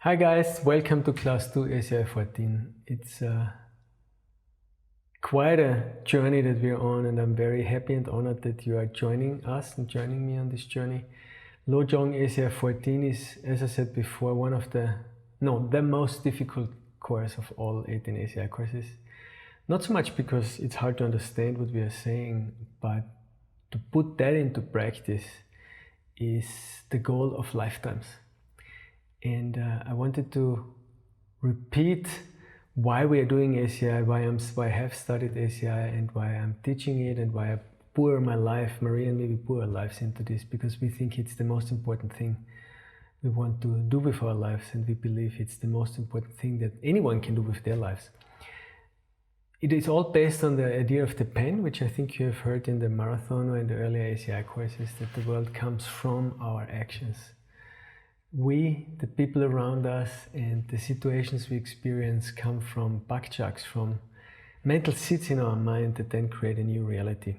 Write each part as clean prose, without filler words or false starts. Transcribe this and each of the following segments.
Hi guys, welcome to class 2 ACI 14. It's quite a journey that we're on, and I'm very happy and honored that you are joining us and joining me on this journey. Lojong ACI 14 is, as I said before, one of the most difficult course of all 18 ACI courses. Not so much because it's hard to understand what we are saying, but to put that into practice is the goal of lifetimes. And I wanted to repeat why we are doing ACI, why I have studied ACI, and why I'm teaching it, and why I pour my life, Maria and maybe pour our lives into this, because we think it's the most important thing we want to do with our lives, and we believe it's the most important thing that anyone can do with their lives. It is all based on the idea of the pen, which I think you have heard in the marathon or in the earlier ACI courses, that the world comes from our actions. We, the people around us, and the situations we experience come from bakchaks, from mental seeds in our mind that then create a new reality.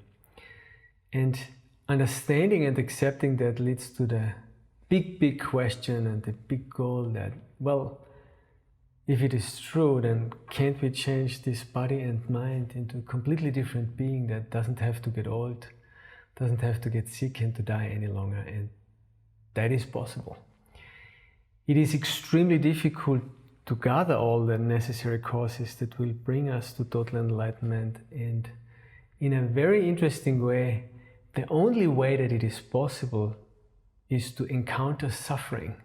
And understanding and accepting that leads to the big question and the big goal that, well, if it is true, then can't we change this body and mind into a completely different being that doesn't have to get old, doesn't have to get sick and to die any longer? And that is possible. It is extremely difficult to gather all the necessary causes that will bring us to total enlightenment, and in a very interesting way, the only way that it is possible is to encounter suffering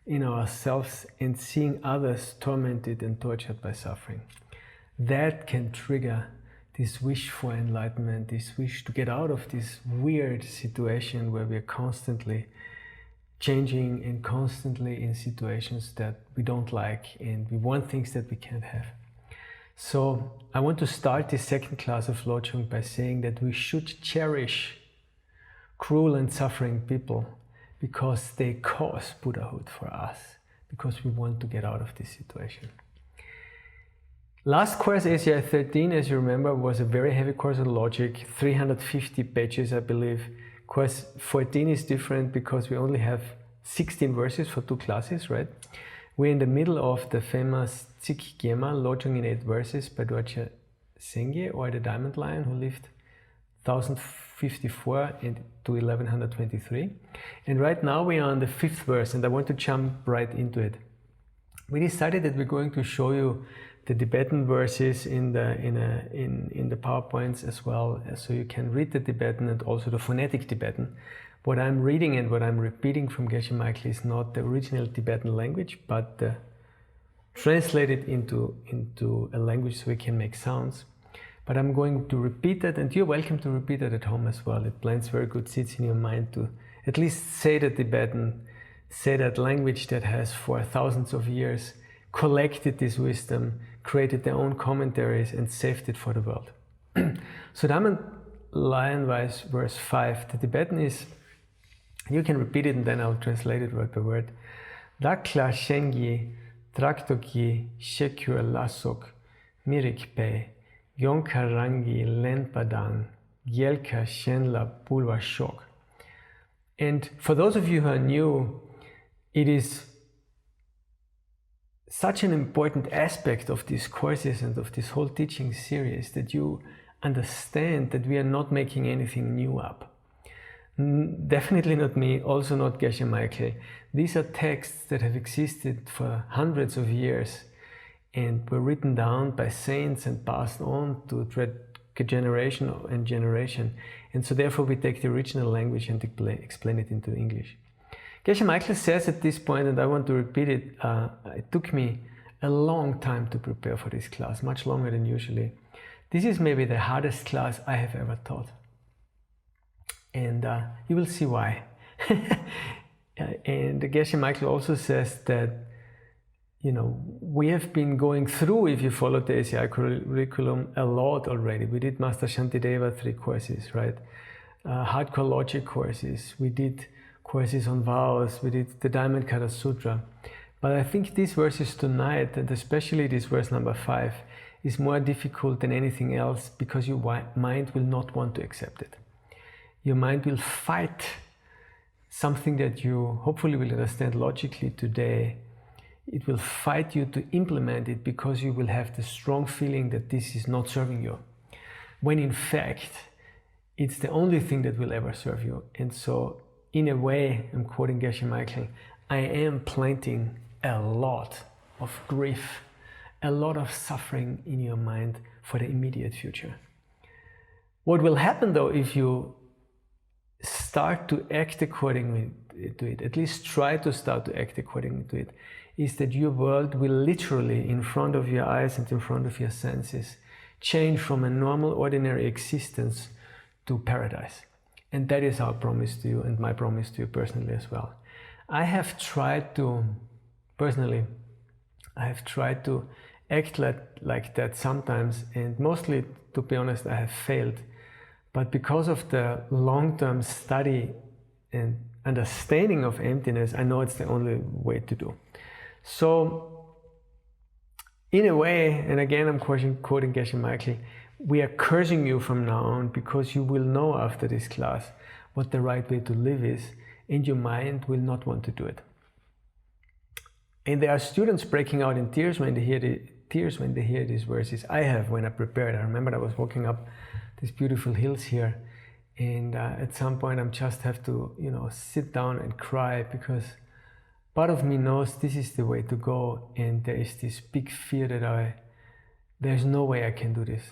in ourselves and seeing others tormented and tortured by suffering. That can trigger this wish for enlightenment, this wish to get out of this weird situation where we are constantly changing and constantly in situations that we don't like, and we want things that we can't have. So I want to start this second class of Lojong by saying that we should cherish cruel and suffering people because they cause Buddhahood for us, because we want to get out of this situation. Last course, ACI 13, as you remember, was a very heavy course on logic, 350 pages, I believe. Course 14 is different because we only have 16 verses for 2 classes, right? We're in the middle of the famous Tzik Gyema, Lojong in 8 verses by Dorje Sengye, or the Diamond Lion, who lived 1054 to 1123. And right now we are on the 5th verse, and I want to jump right into it. We decided that we're going to show you the Tibetan verses in the PowerPoints as well, so you can read the Tibetan and also the phonetic Tibetan. What I'm reading and what I'm repeating from Geshe Michael is not the original Tibetan language, but translated into a language so we can make sounds. But I'm going to repeat that, and you're welcome to repeat it at home as well. It plants very good seeds in your mind to at least say the Tibetan, say that language that has for thousands of years collected this wisdom, created their own commentaries, and saved it for the world. So Diamond Lion verse 5, the Tibetan is, you can repeat it and then I'll translate it word by word. Dakla Shengyi Traktoki Shekur Lasok Mirikpe Yonkarangi Lenpadang Gyelka Shenla Pulva Shok. And for those of you who are new, it is such an important aspect of these courses and of this whole teaching series that you understand that we are not making anything new up. Definitely not me, also not Geshe Michael. These are texts that have existed for hundreds of years and were written down by saints and passed on to generation and generation. And so therefore we take the original language and explain it into English. Geshe Michael says at this point, and I want to repeat it, it took me a long time to prepare for this class, much longer than usually. This is maybe the hardest class I have ever taught. And you will see why. And Geshe Michael also says that, you know, we have been going through, if you follow the ACI curriculum, a lot already. We did Master Shantideva 3 courses, right? Hardcore logic courses. We did courses on vows, we did the Diamond Kata Sutra. But I think these verses tonight, and especially this verse number 5, is more difficult than anything else because your mind will not want to accept it. Your mind will fight something that you hopefully will understand logically today it will fight you to implement it because you will have the strong feeling that this is not serving you. When in fact, it's the only thing that will ever serve you. And so, in a way, I'm quoting Geshe Michael, I am planting a lot of grief, a lot of suffering in your mind for the immediate future. What will happen though if you start to act according to it, at least try to start to act according to it, is that your world will literally, in front of your eyes and in front of your senses, change from a normal, ordinary existence to paradise. And that is our promise to you and my promise to you personally as well. I have tried to, personally, I have tried to act like that sometimes, and mostly, to be honest, I have failed. But because of the long-term study and understanding of emptiness, I know it's the only way to do. So, in a way, and again I'm quoting Geshe Michael, we are cursing you from now on because you will know after this class what the right way to live is, and your mind will not want to do it. And there are students breaking out in tears when they hear these verses. I have when I prepared. I remember I was walking up these beautiful hills here, and at some point I just have to, sit down and cry, because part of me knows this is the way to go, and there is this big fear that there's no way I can do this.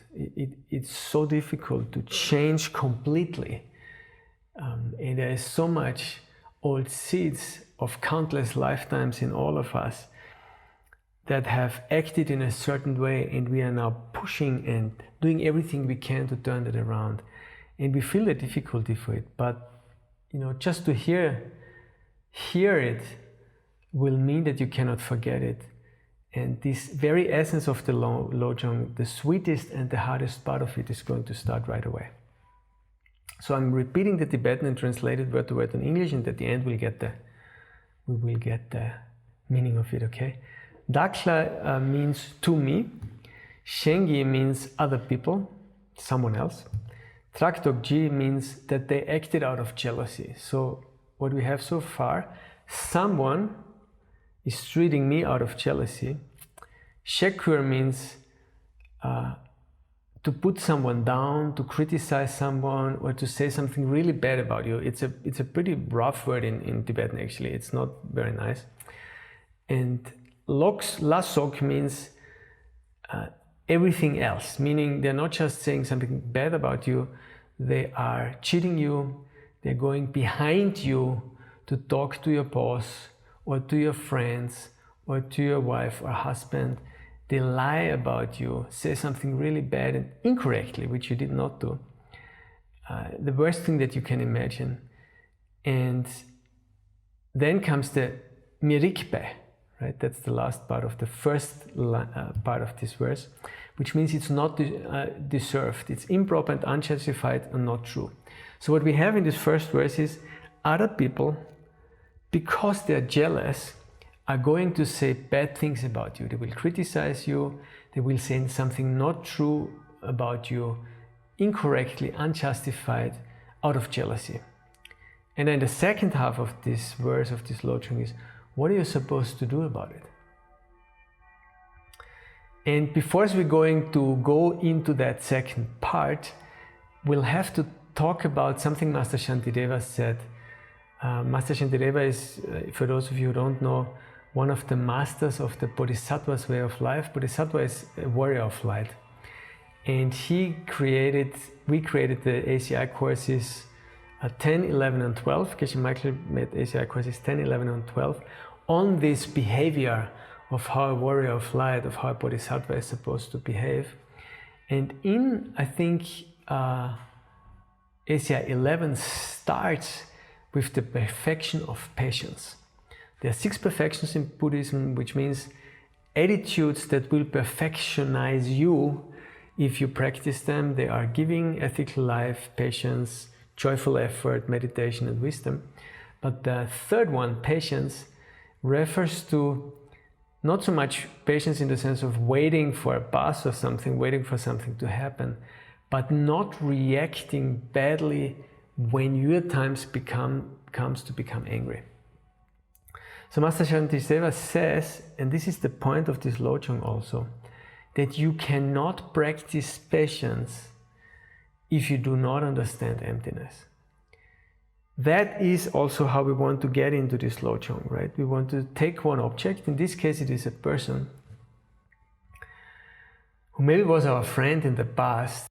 It's so difficult to change completely, and there is so much old seeds of countless lifetimes in all of us that have acted in a certain way, and we are now pushing and doing everything we can to turn it around, and we feel the difficulty for it. But just to hear it will mean that you cannot forget it. And this very essence of the Lojong, the sweetest and the hardest part of it, is going to start right away. So I'm repeating the Tibetan and translated word to word in English, and at the end we will get the meaning of it, okay? Dakla means to me. Shengi means other people, someone else. Traktokji means that they acted out of jealousy. So what we have so far, someone is treating me out of jealousy. Shekur means to put someone down, to criticize someone, or to say something really bad about you. It's a pretty rough word in Tibetan, actually. It's not very nice. And Lasok means everything else, meaning they're not just saying something bad about you, they are cheating you, they're going behind you to talk to your boss or to your friends or to your wife or husband. They lie about you, say something really bad and incorrectly, which you did not do. The worst thing that you can imagine. And then comes the mirikpe, right? That's the last part of the first part of this verse, which means it's not deserved. It's improper and unjustified and not true. So what we have in this first verse is other people, because they're jealous, are going to say bad things about you. They will criticize you. They will say something not true about you, incorrectly, unjustified, out of jealousy. And then the second half of this verse, of this Lojong, is what are you supposed to do about it? And before we're going to go into that second part, we'll have to talk about something Master Shantideva said. Master Shantideva is, for those of you who don't know, one of the masters of the Bodhisattva's way of life. Bodhisattva is a warrior of light. And we created the ACI courses 10, 11 and 12. Geshe Michael made ACI courses 10, 11 and 12 on this behavior of how a warrior of light, of how a Bodhisattva is supposed to behave. And I think ACI 11 starts with the perfection of patience. There are 6 perfections in Buddhism, which means attitudes that will perfectionize you if you practice them. They are giving, ethical life, patience, joyful effort, meditation and wisdom. But the third one, patience, refers to not so much patience in the sense of waiting for a bus or something, waiting for something to happen, but not reacting badly when your times comes to become angry. So Master Shantideva says, and this is the point of this Lojong also, that you cannot practice patience if you do not understand emptiness. That is also how we want to get into this Lojong, right? We want to take one object, in this case it is a person, who maybe was our friend in the past.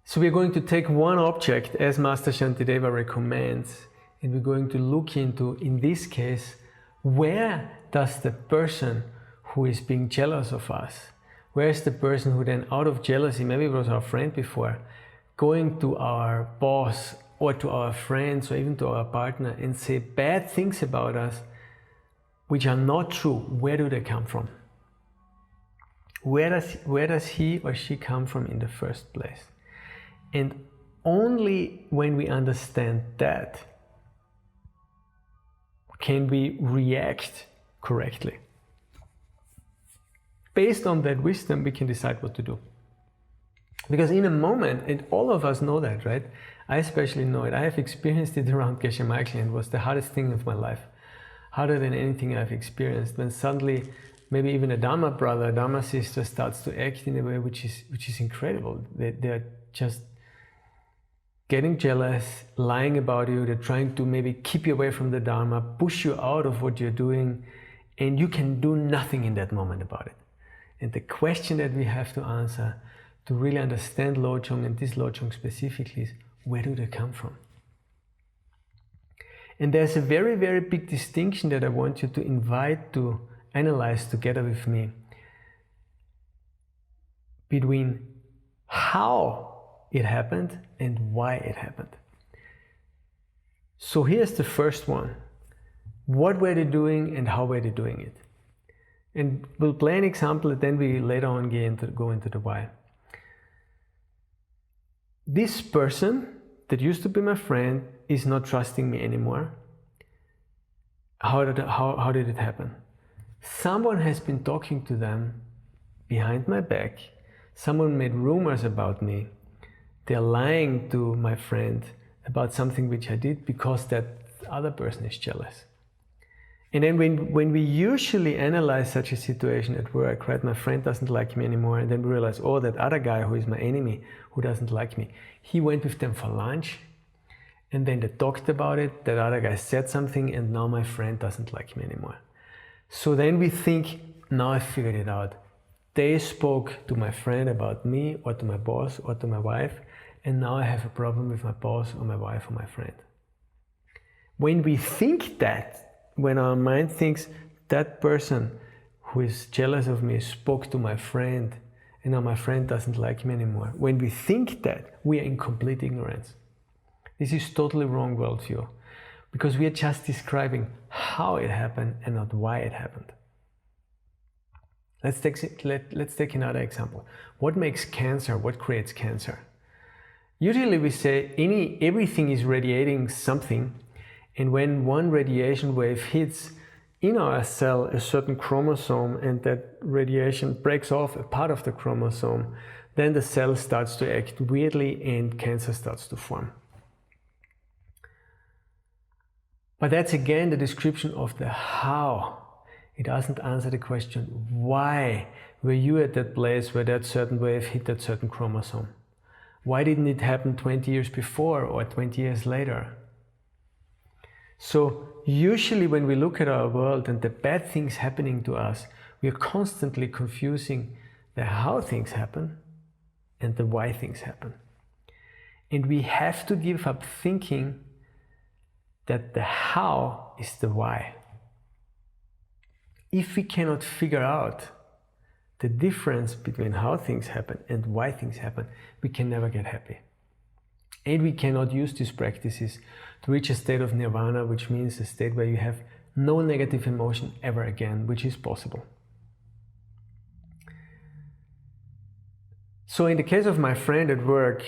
So we're going to take one object as Master Shantideva recommends, and we're going to look into, in this case, where does the person who is being jealous of us, where is the person who then out of jealousy, maybe it was our friend before, going to our boss or to our friends or even to our partner and say bad things about us which are not true, where do they come from? Where does he or she come from in the first place? And only when we understand that can we react correctly. Based on that wisdom, we can decide what to do. Because in a moment, and all of us know that, right? I especially know it. I have experienced it around Geshe Michael, and it was the hardest thing of my life. Harder than anything I've experienced. When suddenly, maybe even a Dharma brother, a Dharma sister starts to act in a way which is incredible. They're just getting jealous, lying about you. They're trying to maybe keep you away from the Dharma, push you out of what you're doing, and you can do nothing in that moment about it. And the question that we have to answer to really understand Lojong, and this Lojong specifically, is where do they come from? And there's a very, very big distinction that I want you to invite to analyze together with me between how it happened and why it happened. So here's the first one. What were they doing and how were they doing it? And we'll play an example and then we later on go into the why. This person that used to be my friend is not trusting me anymore. How did it happen? Someone has been talking to them behind my back. Someone made rumors about me. They're lying to my friend about something which I did because that other person is jealous. And then when we usually analyze such a situation at work, right, my friend doesn't like me anymore, and then we realize, oh, that other guy who is my enemy, who doesn't like me, he went with them for lunch, and then they talked about it, that other guy said something, and now my friend doesn't like me anymore. So then we think, now I figured it out. They spoke to my friend about me, or to my boss, or to my wife, and now I have a problem with my boss, or my wife, or my friend. When we think that, when our mind thinks that person who is jealous of me spoke to my friend and now my friend doesn't like me anymore, when we think that, we are in complete ignorance. This is totally wrong worldview, because we are just describing how it happened and not why it happened. Let's take another example. What makes cancer? What creates cancer? Usually we say everything is radiating something, and when one radiation wave hits in our cell a certain chromosome and that radiation breaks off a part of the chromosome, then the cell starts to act weirdly and cancer starts to form. But that's again the description of the how. It doesn't answer the question, why were you at that place where that certain wave hit that certain chromosome? Why didn't it happen 20 years before or 20 years later? So usually when we look at our world and the bad things happening to us, we are constantly confusing the how things happen and the why things happen. And we have to give up thinking that the how is the why. If we cannot figure out the difference between how things happen and why things happen, we can never get happy. And we cannot use these practices to reach a state of nirvana, which means a state where you have no negative emotion ever again, which is possible. So in the case of my friend at work,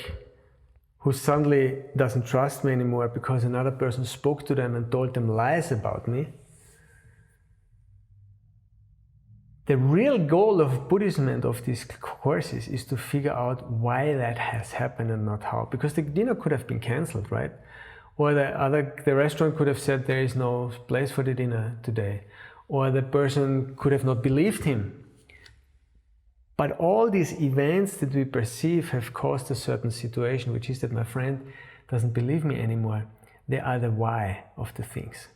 who suddenly doesn't trust me anymore because another person spoke to them and told them lies about me, the real goal of Buddhism and of these courses is to figure out why that has happened and not how. Because the dinner could have been cancelled, right? Or the restaurant could have said there is no place for the dinner today. Or the person could have not believed him. But all these events that we perceive have caused a certain situation, which is that my friend doesn't believe me anymore. They are the why of the things.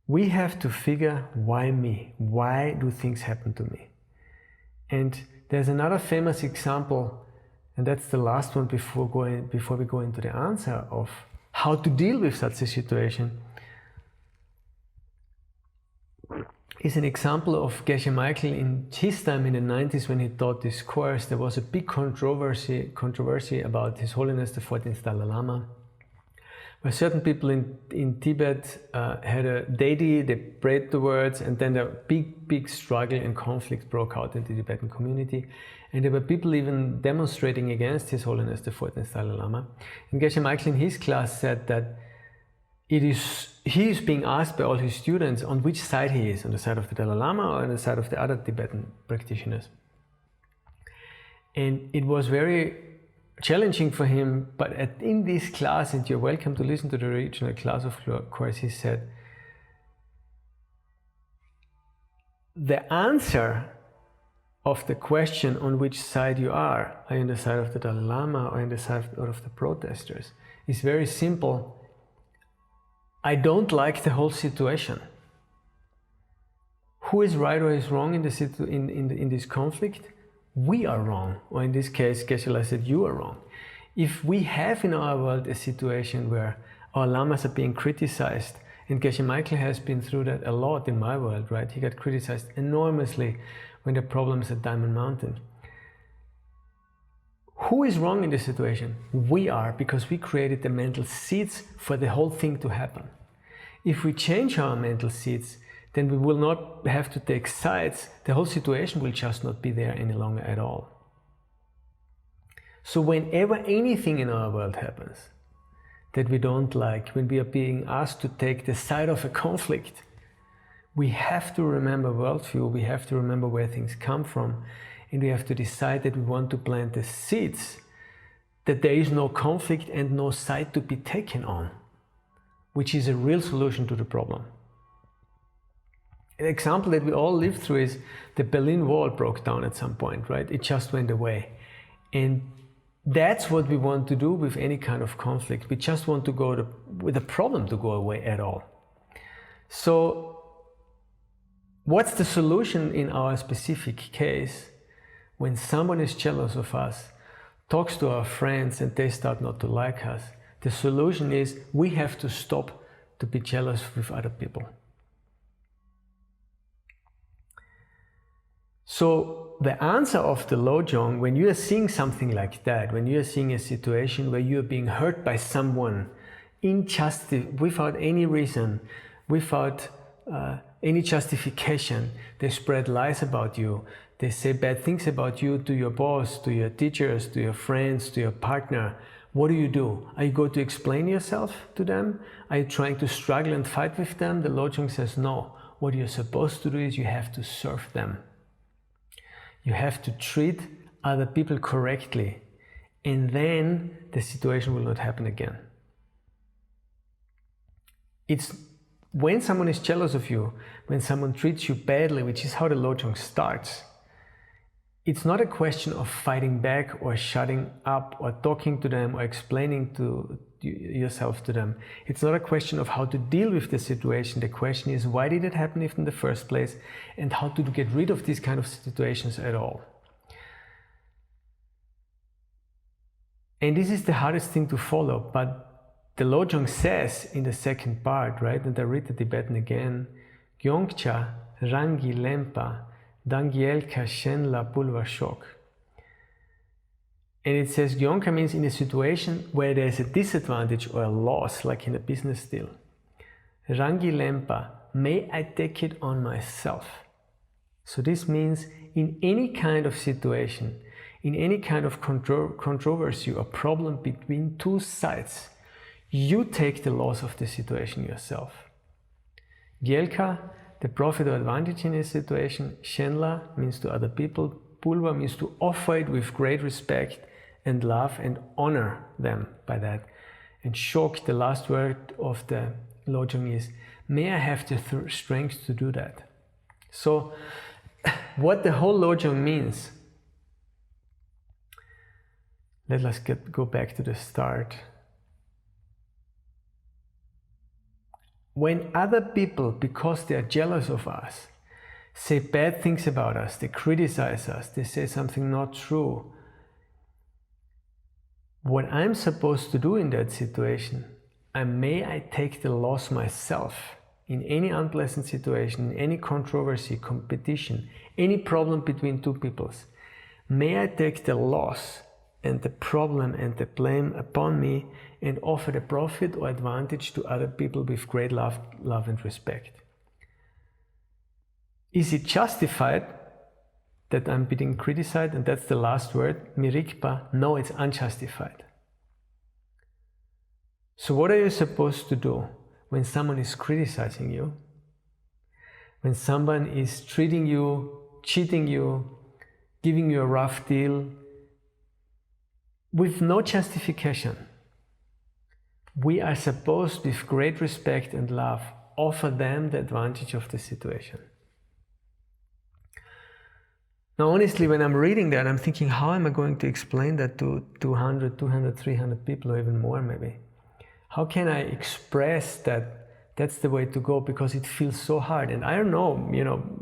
We have to figure, why me? Why do things happen to me? And there's another famous example, and that's the last one before we go into the answer of how to deal with such a situation. Is an example of Geshe Michael in his time in the 90s when he taught this course. There was a big controversy about His Holiness the 14th Dalai Lama, where certain people in Tibet had a deity, they prayed the words, and then a big struggle and conflict broke out in the Tibetan community. And there were people even demonstrating against His Holiness the 14th Dalai Lama. And Geshe Michael in his class said that he is being asked by all his students on which side he is, on the side of the Dalai Lama or on the side of the other Tibetan practitioners. And it was very challenging for him, but in this class, and you're welcome to listen to the original class of course, he said, the answer of the question on which side you are you on the side of the Dalai Lama or on the side of the protesters, is very simple. I don't like the whole situation. Who is right or is wrong in this conflict? We are wrong. Or in this case, Geshe-la said, you are wrong. If we have in our world a situation where our lamas are being criticized, and Geshe Michael has been through that a lot in my world, right? He got criticized enormously when the problems at Diamond Mountain. Who is wrong in this situation? We are, because we created the mental seeds for the whole thing to happen. If we change our mental seeds, then we will not have to take sides. The whole situation will just not be there any longer at all. So whenever anything in our world happens that we don't like, when we are being asked to take the side of a conflict, we have to remember worldview, we have to remember where things come from, and we have to decide that we want to plant the seeds that there is no conflict and no side to be taken on, which is a real solution to the problem. An example that we all lived through is the Berlin Wall broke down at some point, right? It just went away. And that's what we want to do with any kind of conflict. We just want to go with the problem to go away at all. So what's the solution in our specific case when someone is jealous of us, talks to our friends and they start not to like us? The solution is we have to stop to be jealous with other people. So the answer of the Lojong, when you are seeing something like that, when you are seeing a situation where you are being hurt by someone injustice, without any reason, without any justification, they spread lies about you, they say bad things about you to your boss, to your teachers, to your friends, to your partner, what do? Are you going to explain yourself to them? Are you trying to struggle and fight with them? The Lojong says no. What you're supposed to do is you have to serve them. You have to treat other people correctly, and then the situation will not happen again. It's when someone is jealous of you, when someone treats you badly, which is how the Lojong starts, it's not a question of fighting back or shutting up or talking to them or explaining to yourself to them. It's not a question of how to deal with the situation. The question is, why did it happen in the first place, and how to get rid of these kind of situations at all. And this is the hardest thing to follow, but the Lojong says in the second part, right, and I read the Tibetan again, Gyongcha rangi lempa dangielka shenla pulva shok. And it says Gyonka means in a situation where there's a disadvantage or a loss, like in a business deal. Rangi lempa, may I take it on myself. So this means in any kind of situation, in any kind of controversy or problem between two sides, you take the loss of the situation yourself. Gyelka, the profit or advantage in a situation. Shenla means to other people. Pulva means to offer it with great respect and love and honor them by that. And Shok, the last word of the Lojong is, may I have the strength to do that. So what the whole Lojong means, let us go back to the start. When other people, because they are jealous of us, say bad things about us, they criticize us, they say something not true, what I'm supposed to do in that situation, may I take the loss myself in any unpleasant situation, in any controversy, competition, any problem between two peoples. May I take the loss and the problem and the blame upon me and offer the profit or advantage to other people with great love and respect. Is it justified that I'm being criticized? And that's the last word, mirikpa. No, it's unjustified. So what are you supposed to do when someone is criticizing you? When someone is treating you, cheating you, giving you a rough deal, with no justification, we are supposed, with great respect and love, offer them the advantage of the situation. Now, honestly, when I'm reading that, I'm thinking, how am I going to explain that to 200, 300 people or even more maybe? How can I express that that's the way to go? Because it feels so hard. And I don't know,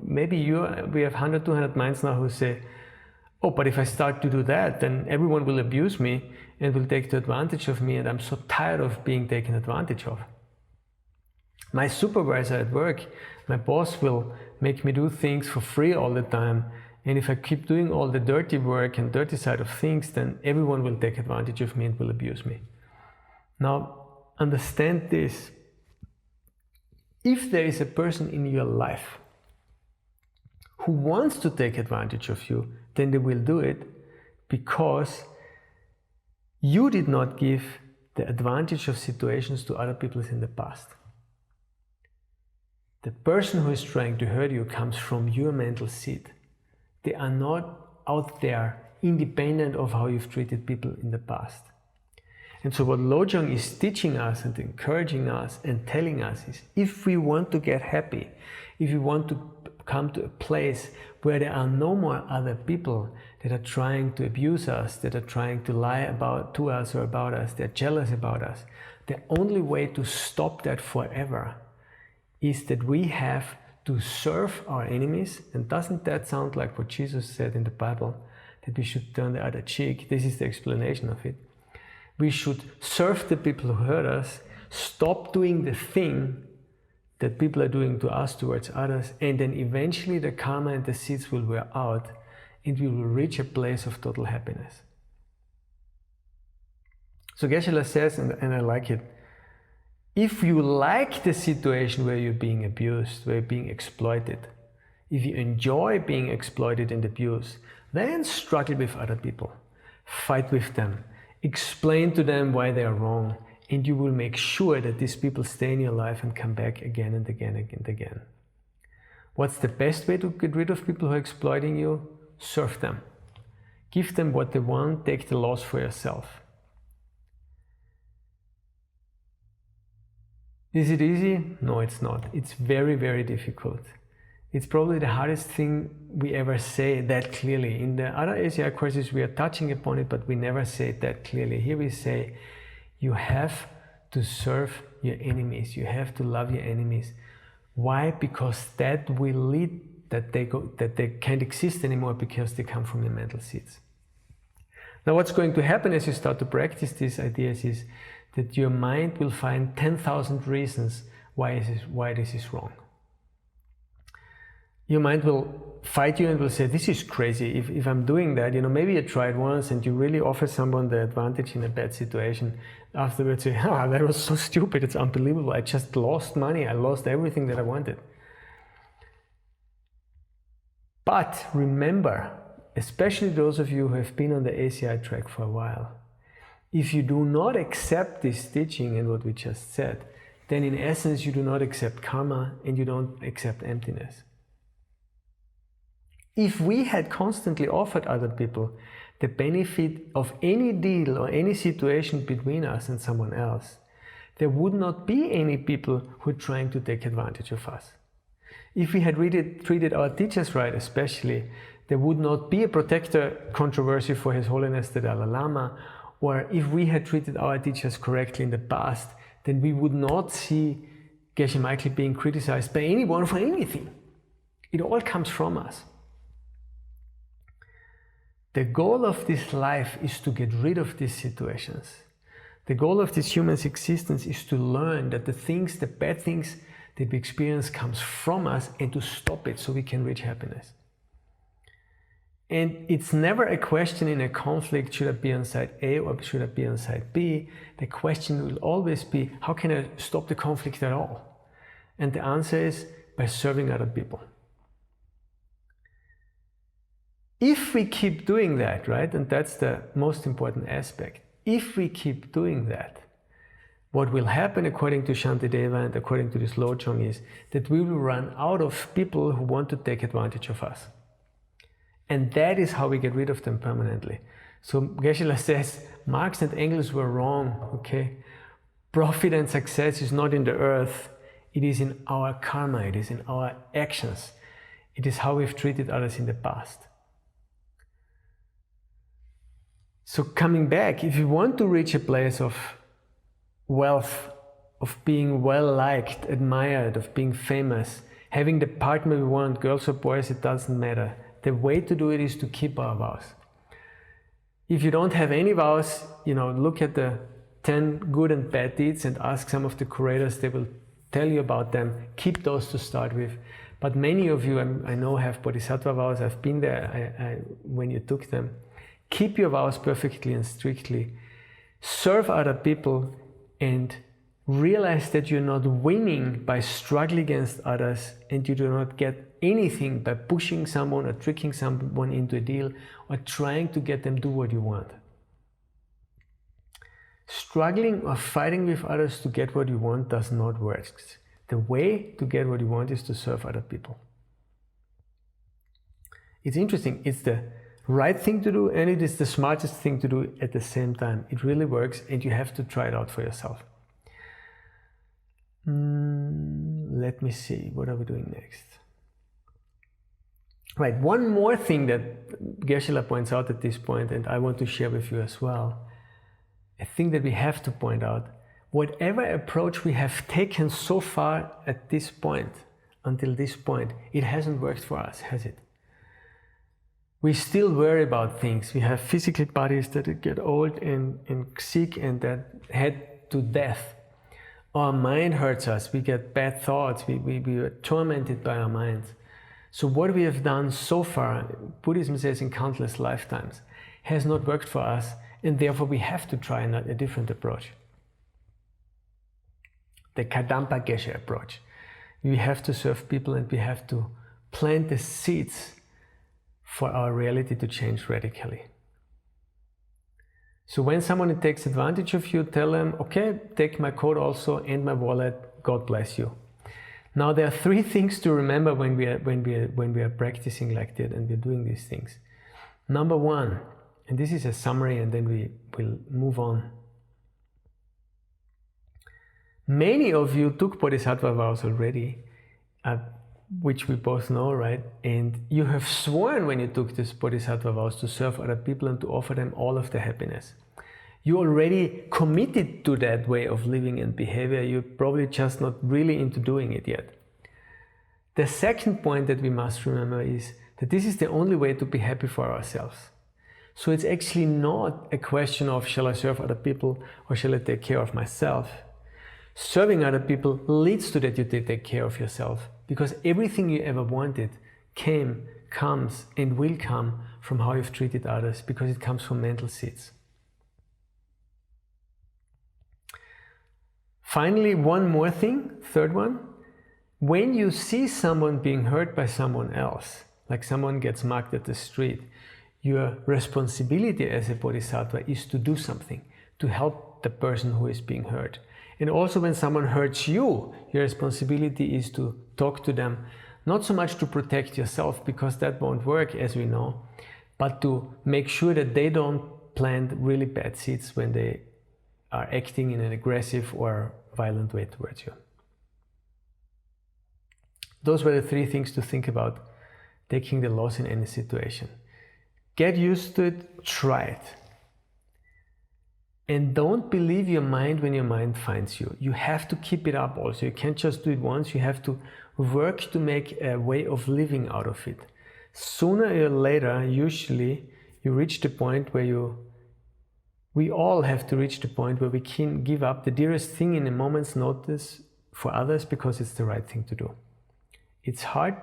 maybe we have 100, 200 minds now who say, oh, but if I start to do that, then everyone will abuse me and will take the advantage of me, and I'm so tired of being taken advantage of. My supervisor at work, my boss, will make me do things for free all the time, and if I keep doing all the dirty work and dirty side of things, then everyone will take advantage of me and will abuse me. Now, understand this. If there is a person in your life who wants to take advantage of you, then they will do it because you did not give the advantage of situations to other people in the past. The person who is trying to hurt you comes from your mental seed. They are not out there independent of how you've treated people in the past. And so what Lojong is teaching us and encouraging us and telling us is, if we want to get happy, if we want to come to a place where there are no more other people that are trying to abuse us, that are trying to lie to us or about us, they're jealous about us, the only way to stop that forever is that we have to serve our enemies. And doesn't that sound like what Jesus said in the Bible, that we should turn the other cheek? This is the explanation of it. We should serve the people who hurt us, stop doing the thing that people are doing to us towards others, and then eventually the karma and the seeds will wear out and we will reach a place of total happiness. So Geshe-la says, and I like it, if you like the situation where you're being abused, where you're being exploited, if you enjoy being exploited and abused, then struggle with other people, fight with them, explain to them why they are wrong, and you will make sure that these people stay in your life and come back again and again and again. What's the best way to get rid of people who are exploiting you? Serve them. Give them what they want, take the loss for yourself. Is it easy? No, it's not. It's very, very difficult. It's probably the hardest thing we ever say that clearly. In the other ACI courses we are touching upon it, but we never say it that clearly. Here we say, you have to serve your enemies. You have to love your enemies. Why? Because that will lead that they can't exist anymore because they come from your mental seeds. Now, what's going to happen as you start to practice these ideas is that your mind will find 10,000 reasons why this is wrong. Your mind will fight you and will say, this is crazy. If I'm doing that, maybe you tried once and you really offer someone the advantage in a bad situation. Afterwards, you say, that was so stupid. It's unbelievable. I just lost money. I lost everything that I wanted. But remember, especially those of you who have been on the ACI track for a while, if you do not accept this teaching and what we just said, then in essence you do not accept karma and you don't accept emptiness. If we had constantly offered other people the benefit of any deal or any situation between us and someone else, there would not be any people who are trying to take advantage of us. If we had really treated our teachers right, especially, there would not be a protector controversy for His Holiness the Dalai Lama, or if we had treated our teachers correctly in the past, then we would not see Geshe Michael being criticized by anyone for anything. It all comes from us. The goal of this life is to get rid of these situations. The goal of this human's existence is to learn that the bad things that we experience comes from us, and to stop it so we can reach happiness. And it's never a question in a conflict, should I be on side A or should I be on side B? The question will always be, how can I stop the conflict at all? And the answer is by serving other people. If we keep doing that, right, and that's the most important aspect, if we keep doing that, what will happen according to Shantideva and according to this Lojong is that we will run out of people who want to take advantage of us. And that is how we get rid of them permanently. So Geshe-la says, Marx and Engels were wrong, okay? Profit and success is not in the earth, it is in our karma, it is in our actions. It is how we've treated others in the past. So coming back, if you want to reach a place of wealth, of being well-liked, admired, of being famous, having the partner we want, girls or boys, it doesn't matter. The way to do it is to keep our vows. If you don't have any vows, look at the 10 good and bad deeds and ask some of the curators, they will tell you about them. Keep those to start with. But many of you, I know, have bodhisattva vows. I've been there when you took them. Keep your vows perfectly and strictly. Serve other people and realize that you're not winning by struggling against others, and you do not get anything by pushing someone or tricking someone into a deal or trying to get them to do what you want. Struggling or fighting with others to get what you want does not work. The way to get what you want is to serve other people. It's interesting, it's the right thing to do and it is the smartest thing to do at the same time. It really works and you have to try it out for yourself. Let me see, what are we doing next? Right, one more thing that Geshe-la points out at this point, and I want to share with you as well. I think that we have to point out, whatever approach we have taken so far at this point, until this point, it hasn't worked for us, has it? We still worry about things. We have physical bodies that get old and sick and that head to death. Our mind hurts us. We get bad thoughts. We are tormented by our minds. So what we have done so far, Buddhism says in countless lifetimes, has not worked for us, and therefore we have to try a different approach. The Kadampa Geshe approach. We have to serve people and we have to plant the seeds for our reality to change radically. So when someone takes advantage of you, tell them, okay, take my coat also and my wallet, God bless you. Now there are three things to remember when we are practicing like that and we're doing these things. Number one, and this is a summary and then we will move on. Many of you took Bodhisattva vows already, which we both know, right? And you have sworn when you took these Bodhisattva vows to serve other people and to offer them all of the happiness. You already committed to that way of living and behavior. You're probably just not really into doing it yet. The second point that we must remember is that this is the only way to be happy for ourselves. So it's actually not a question of shall I serve other people or shall I take care of myself. Serving other people leads to that you take care of yourself, because everything you ever wanted comes and will come from how you've treated others, because it comes from mental seeds. Finally, one more thing, third one. When you see someone being hurt by someone else, like someone gets mugged at the street, your responsibility as a bodhisattva is to do something, to help the person who is being hurt. And also when someone hurts you, your responsibility is to talk to them, Not so much to protect yourself, because that won't work, as we know, but to make sure that they don't plant really bad seeds when they are acting in an aggressive or violent way towards you. Those were the 3 things to think about taking the loss in any situation. Get used to it, try it. And don't believe your mind when your mind finds you. You have to keep it up also. You can't just do it once. You have to work to make a way of living out of it. Sooner or later, usually, you reach the point where we all have to reach the point where we can give up the dearest thing in a moment's notice for others because it's the right thing to do. It's hard,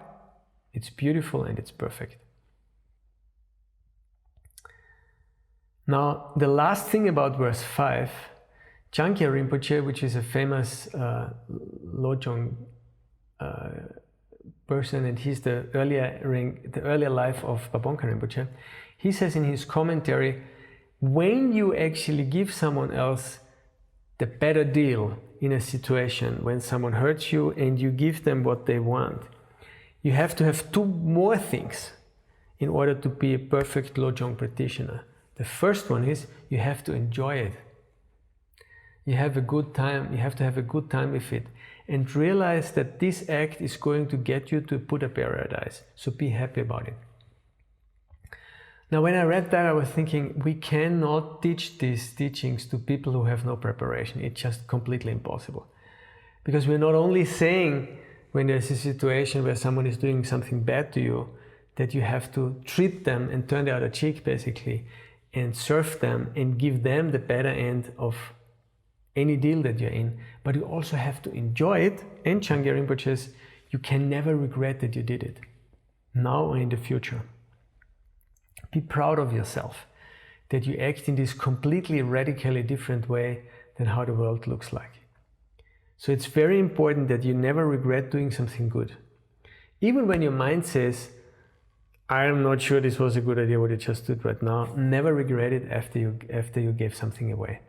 it's beautiful, and it's perfect. Now, the last thing about verse 5, Changyal Rinpoche, which is a famous Lojong person, and he's the earlier life of Babongka Rinpoche, he says in his commentary, when you actually give someone else the better deal in a situation, when someone hurts you and you give them what they want, you have to have 2 more things in order to be a perfect Lojong practitioner. The first one is you have to enjoy it. You have a good time. You have to have a good time with it, and realize that this act is going to get you to Buddha paradise. So be happy about it. Now, when I read that, I was thinking we cannot teach these teachings to people who have no preparation. It's just completely impossible, because we're not only saying when there's a situation where someone is doing something bad to you that you have to treat them and turn the other cheek, basically, and serve them and give them the better end of any deal that you're in, but you also have to enjoy it. And Changyal Rinpoche says you can never regret that you did it, now or in the future. Be proud of yourself that you act in this completely radically different way than how the world looks like. So it's very important that you never regret doing something good. Even when your mind says, I'm not sure this was a good idea what you just did right now, never regret it after you gave something away.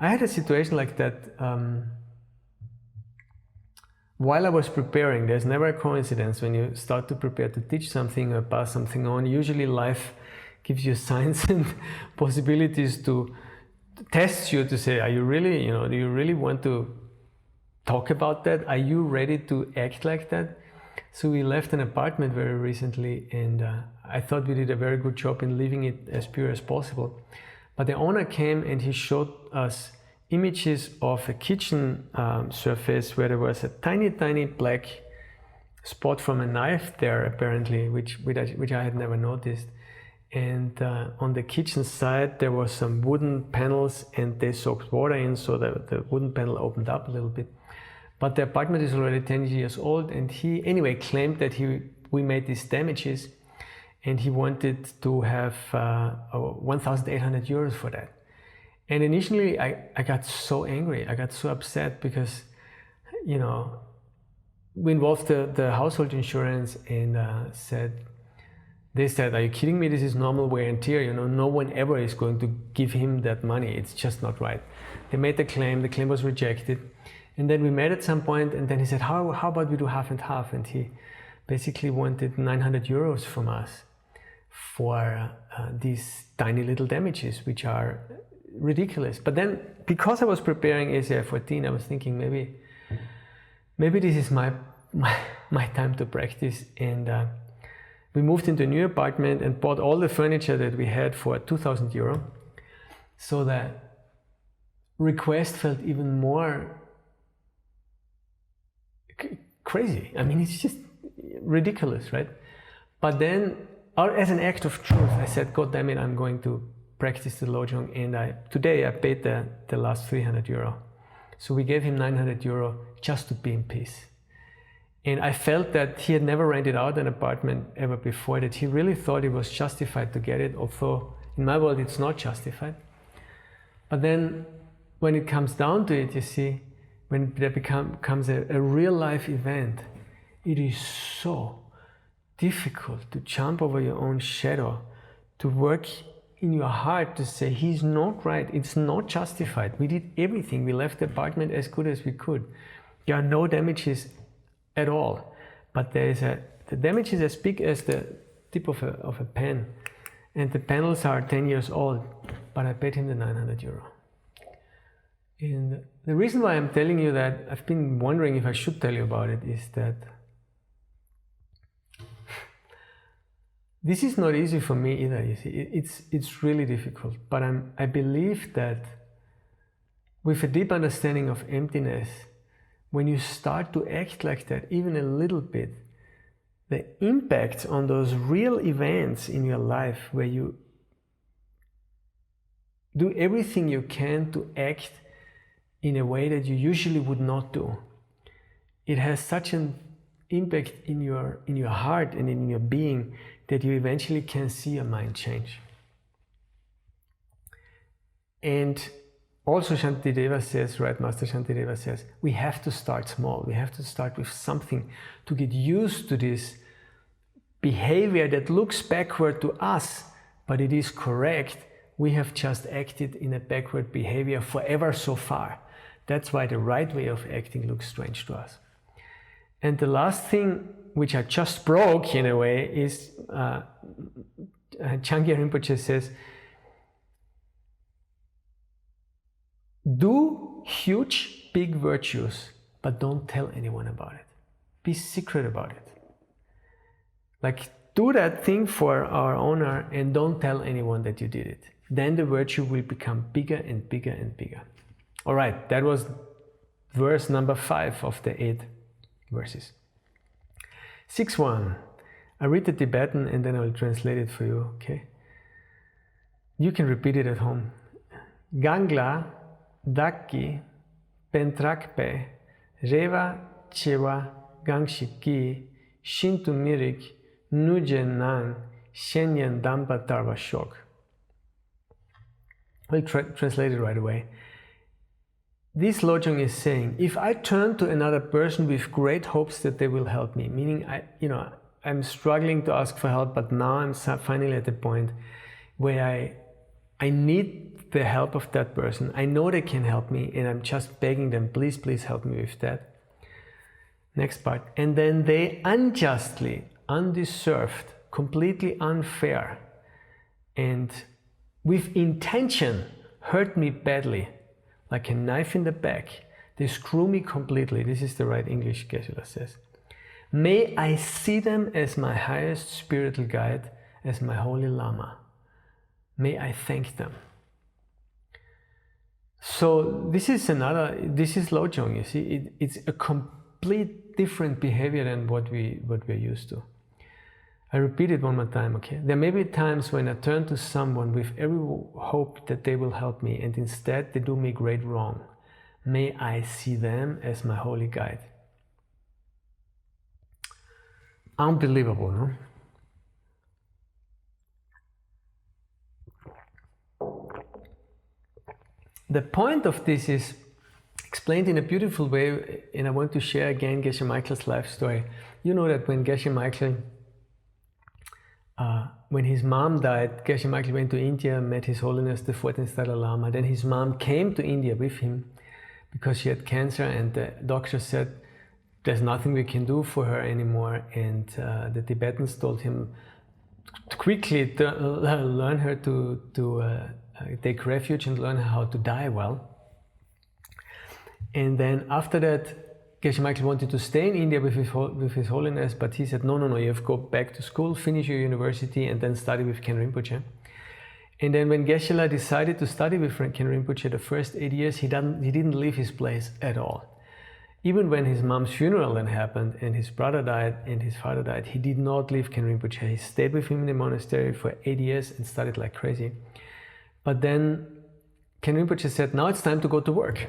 I had a situation like that while I was preparing. There's never a coincidence when you start to prepare to teach something or pass something on. Usually life gives you signs and possibilities to test you, to say, are you really, do you really want to talk about that? Are you ready to act like that? So we left an apartment very recently, and I thought we did a very good job in leaving it as pure as possible. But the owner came and he showed us images of a kitchen surface where there was a tiny, tiny black spot from a knife there, apparently, which I had never noticed. And on the kitchen side, there was some wooden panels, and they soaked water in, so the wooden panel opened up a little bit. But the apartment is already 10 years old, and he anyway claimed that we made these damages, and he wanted to have 1,800 euros for that. And initially I got so angry, I got so upset, because we involved the household insurance, and they said, are you kidding me? This is normal wear and tear. No one ever is going to give him that money. It's just not right. They made the claim was rejected. And then we met at some point, and then he said, how about we do half and half? And he basically wanted 900 euros from us for these tiny little damages, which are ridiculous. But then, because I was preparing ACI 14, I was thinking maybe this is my time to practice. And we moved into a new apartment and bought all the furniture that we had for 2,000 euro. So the request felt even more crazy. I mean, it's just ridiculous, right? But then, as an act of truth, I said, God damn it, I'm going to practice the Lojong, and today I paid the last 300 euro. So we gave him 900 euro just to be in peace. And I felt that he had never rented out an apartment ever before, that he really thought it was justified to get it, although in my world it's not justified. But then when it comes down to it, you see, when there becomes a real life event, it is so difficult to jump over your own shadow, to work in your heart to say, he's not right, it's not justified. We did everything, we left the apartment as good as we could. There are no damages at all. but the damage is as big as the tip of a pen, and the panels are 10 years old, but I paid him the 900 euro. And the reason why I'm telling you that, I've been wondering if I should tell you about it, is that this is not easy for me either, you see. It's really difficult, but I believe that with a deep understanding of emptiness, when you start to act like that, even a little bit, the impact on those real events in your life where you do everything you can to act in a way that you usually would not do, it has such an impact in your heart and in your being that you eventually can see your mind change. And also Shantideva says, right, Master Shantideva says, we have to start small. We have to start with something to get used to this behavior that looks backward to us, but it is correct. We have just acted in a backward behavior forever so far. That's why the right way of acting looks strange to us. And the last thing, which I just broke in a way, is Changyar Rinpoche says, do huge, big virtues, but don't tell anyone about it. Be secret about it. Like, do that thing for our honor and don't tell anyone that you did it. Then the virtue will become bigger and bigger and bigger. All right, that was verse number 5 of the 8 verses. 6.1. I read the Tibetan and then I will translate it for you, okay? You can repeat it at home. Gangla Dakki Pentrakpe Reva Chewa Gangshiki Shintu Mirik Nujen Nang Shenyan Dampa Tarva Shok. I'll translate it right away. This Lojong is saying, if I turn to another person with great hopes that they will help me, meaning I'm struggling to ask for help, but now I'm finally at the point where I need the help of that person. I know they can help me and I'm just begging them, please, please help me with that. Next part. And then they unjustly, undeserved, completely unfair, and with intention hurt me badly, like a knife in the back. They screw me completely. This is the right English, Geshe-la says. May I see them as my highest spiritual guide, as my holy Lama. May I thank them. So this is Lojong, you see. It's a complete different behavior than what we're used to. I repeat it one more time, okay? There may be times when I turn to someone with every hope that they will help me, and instead they do me great wrong. May I see them as my holy guide. Unbelievable, no? The point of this is explained in a beautiful way, and I want to share again Geshe Michael's life story. You know that when Geshe Michael when his mom died, Geshe Michael went to India, met His Holiness the 14th Dalai Lama. Then his mom came to India with him because she had cancer, and the doctor said there's nothing we can do for her anymore. And the Tibetans told him to quickly learn her to take refuge and learn how to die well. And then after that, Geshe Michael wanted to stay in India with His Holiness, but he said, no, you have to go back to school, finish your university, and then study with Ken Rinpoche. And then when Geshe-la decided to study with Ken Rinpoche the first 8 years, he didn't leave his place at all. Even when his mom's funeral then happened, and his brother died, and his father died, he did not leave Ken Rinpoche. He stayed with him in the monastery for 8 years and studied like crazy. But then Ken Rinpoche said, now it's time to go to work.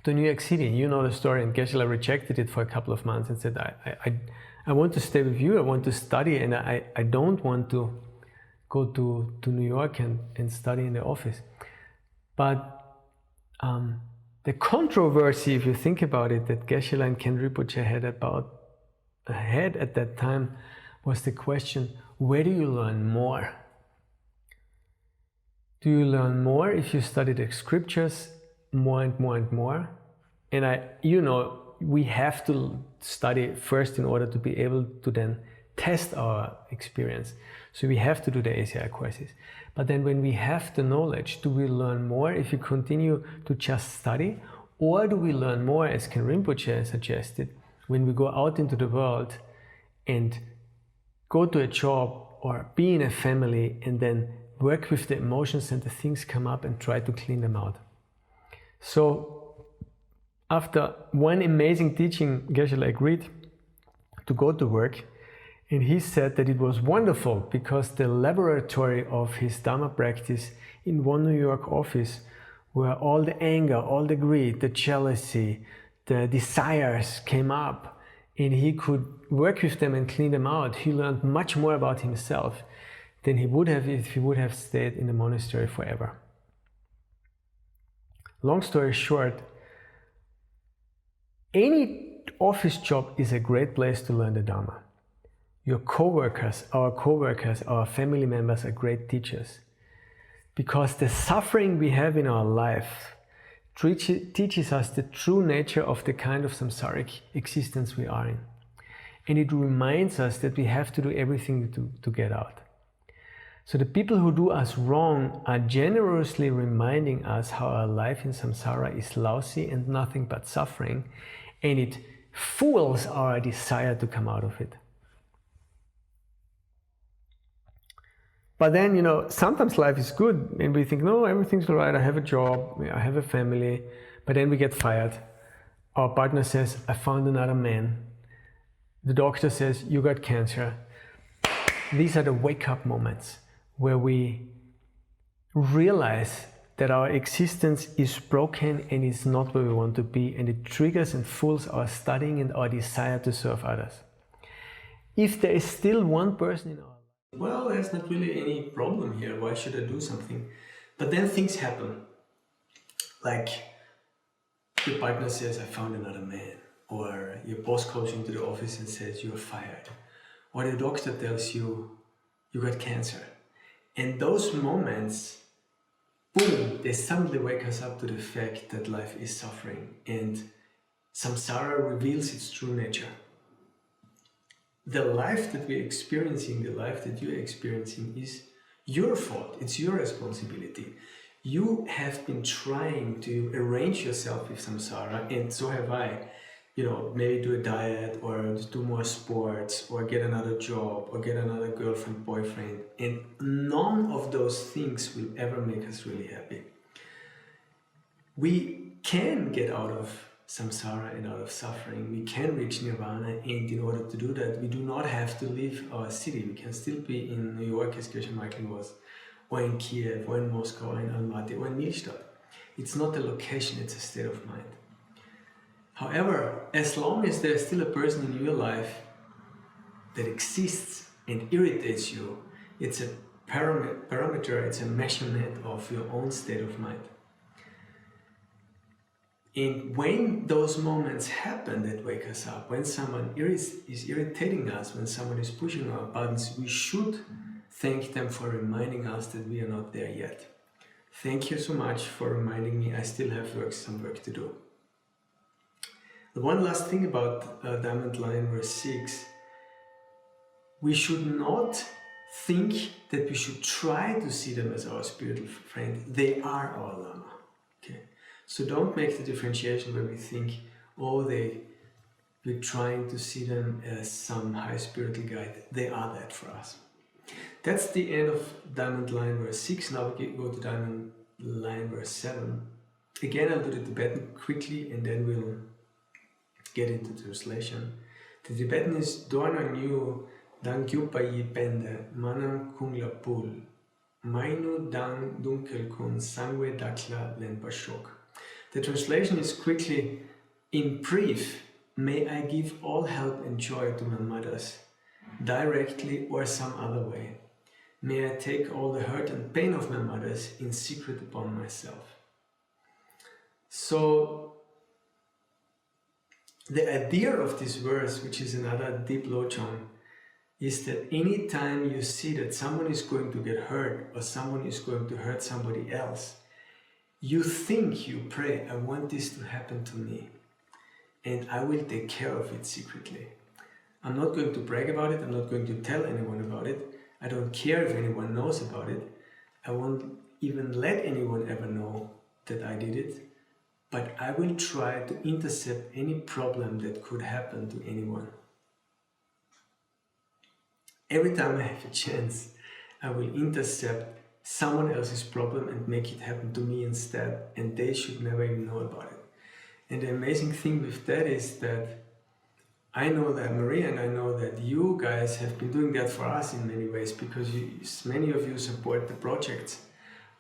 To New York City. You know the story, and Geshe-la rejected it for a couple of months and said, I want to stay with you, I want to study, and I don't want to go to New York and study in the office. But the controversy, if you think about it, that Geshe-la and Ken Rinpoche had at that time was the question, where do you learn more? Do you learn more if you study the scriptures more and more and more? And we have to study first in order to be able to then test our experience. So we have to do the ACI courses. But then when we have the knowledge, do we learn more if we continue to just study? Or do we learn more, as Ken Rinpoche suggested, when we go out into the world and go to a job or be in a family and then work with the emotions and the things come up and try to clean them out? So after one amazing teaching, Geshe-la agreed to go to work. And he said that it was wonderful because the laboratory of his Dharma practice in one New York office, where all the anger, all the greed, the jealousy, the desires came up, and he could work with them and clean them out. He learned much more about himself than he would have if he would have stayed in the monastery forever. Long story short, any office job is a great place to learn the Dharma. Your co-workers, our family members are great teachers, because the suffering we have in our life teaches us the true nature of the kind of samsaric existence we are in. And it reminds us that we have to do everything to get out. So the people who do us wrong are generously reminding us how our life in samsara is lousy and nothing but suffering, and it fuels our desire to come out of it. But then, sometimes life is good and we think, no, everything's all right, I have a job, I have a family, but then we get fired. Our partner says, I found another man. The doctor says, you got cancer. These are the wake-up moments where we realize that our existence is broken and is not where we want to be, and it triggers and fuels our studying and our desire to serve others. If there is still one person in our life, well, there's not really any problem here, why should I do something? But then things happen, like your partner says, I found another man, or your boss calls you into the office and says you're fired, or the doctor tells you you got cancer. And those moments, boom, they suddenly wake us up to the fact that life is suffering and samsara reveals its true nature. The life that we're experiencing, the life that you're experiencing is your fault, it's your responsibility. You have been trying to arrange yourself with samsara, and so have I. Maybe do a diet, or do more sports, or get another job, or get another girlfriend, boyfriend, and none of those things will ever make us really happy. We can get out of samsara and out of suffering. We can reach nirvana, and in order to do that, we do not have to leave our city. We can still be in New York, as Geshe Michael was, or in Kiev, or in Moscow, or in Almaty, or in Milstadt. It's not a location, it's a state of mind. However, as long as there's still a person in your life that exists and irritates you, it's a parameter, it's a measurement of your own state of mind. And when those moments happen that wake us up, when someone is irritating us, when someone is pushing our buttons, we should thank them for reminding us that we are not there yet. Thank you so much for reminding me I still have some work to do. The one last thing about Diamond Line verse 6, we should not think that we should try to see them as our spiritual friend. They are our Lama. Okay? So don't make the differentiation where we think, oh, we're trying to see them as some high spiritual guide. They are that for us. That's the end of Diamond Line verse 6. Now we go to Diamond Line verse 7. Again, I'll do the Tibetan quickly and then we'll get into translation. The Tibetan is Dorna Nyu Dang Gyupayi Pende Manam Kungla Pul Mainu Dang Dunkel Kun Sangwe Dakla Lenpa Shok. The translation is quickly, in brief, may I give all help and joy to my mothers, directly or some other way. May I take all the hurt and pain of my mothers in secret upon myself. So, the idea of this verse, which is another deep lojong, is that any time you see that someone is going to get hurt or someone is going to hurt somebody else, you think, you pray, I want this to happen to me. and I will take care of it secretly. I'm not going to brag about it, I'm not going to tell anyone about it, I don't care if anyone knows about it, I won't even let anyone ever know that I did it, but I will try to intercept any problem that could happen to anyone. Every time I have a chance, I will intercept someone else's problem and make it happen to me instead, and they should never even know about it. And the amazing thing with that is that I know that Maria and I know that you guys have been doing that for us in many ways, because many of you support the projects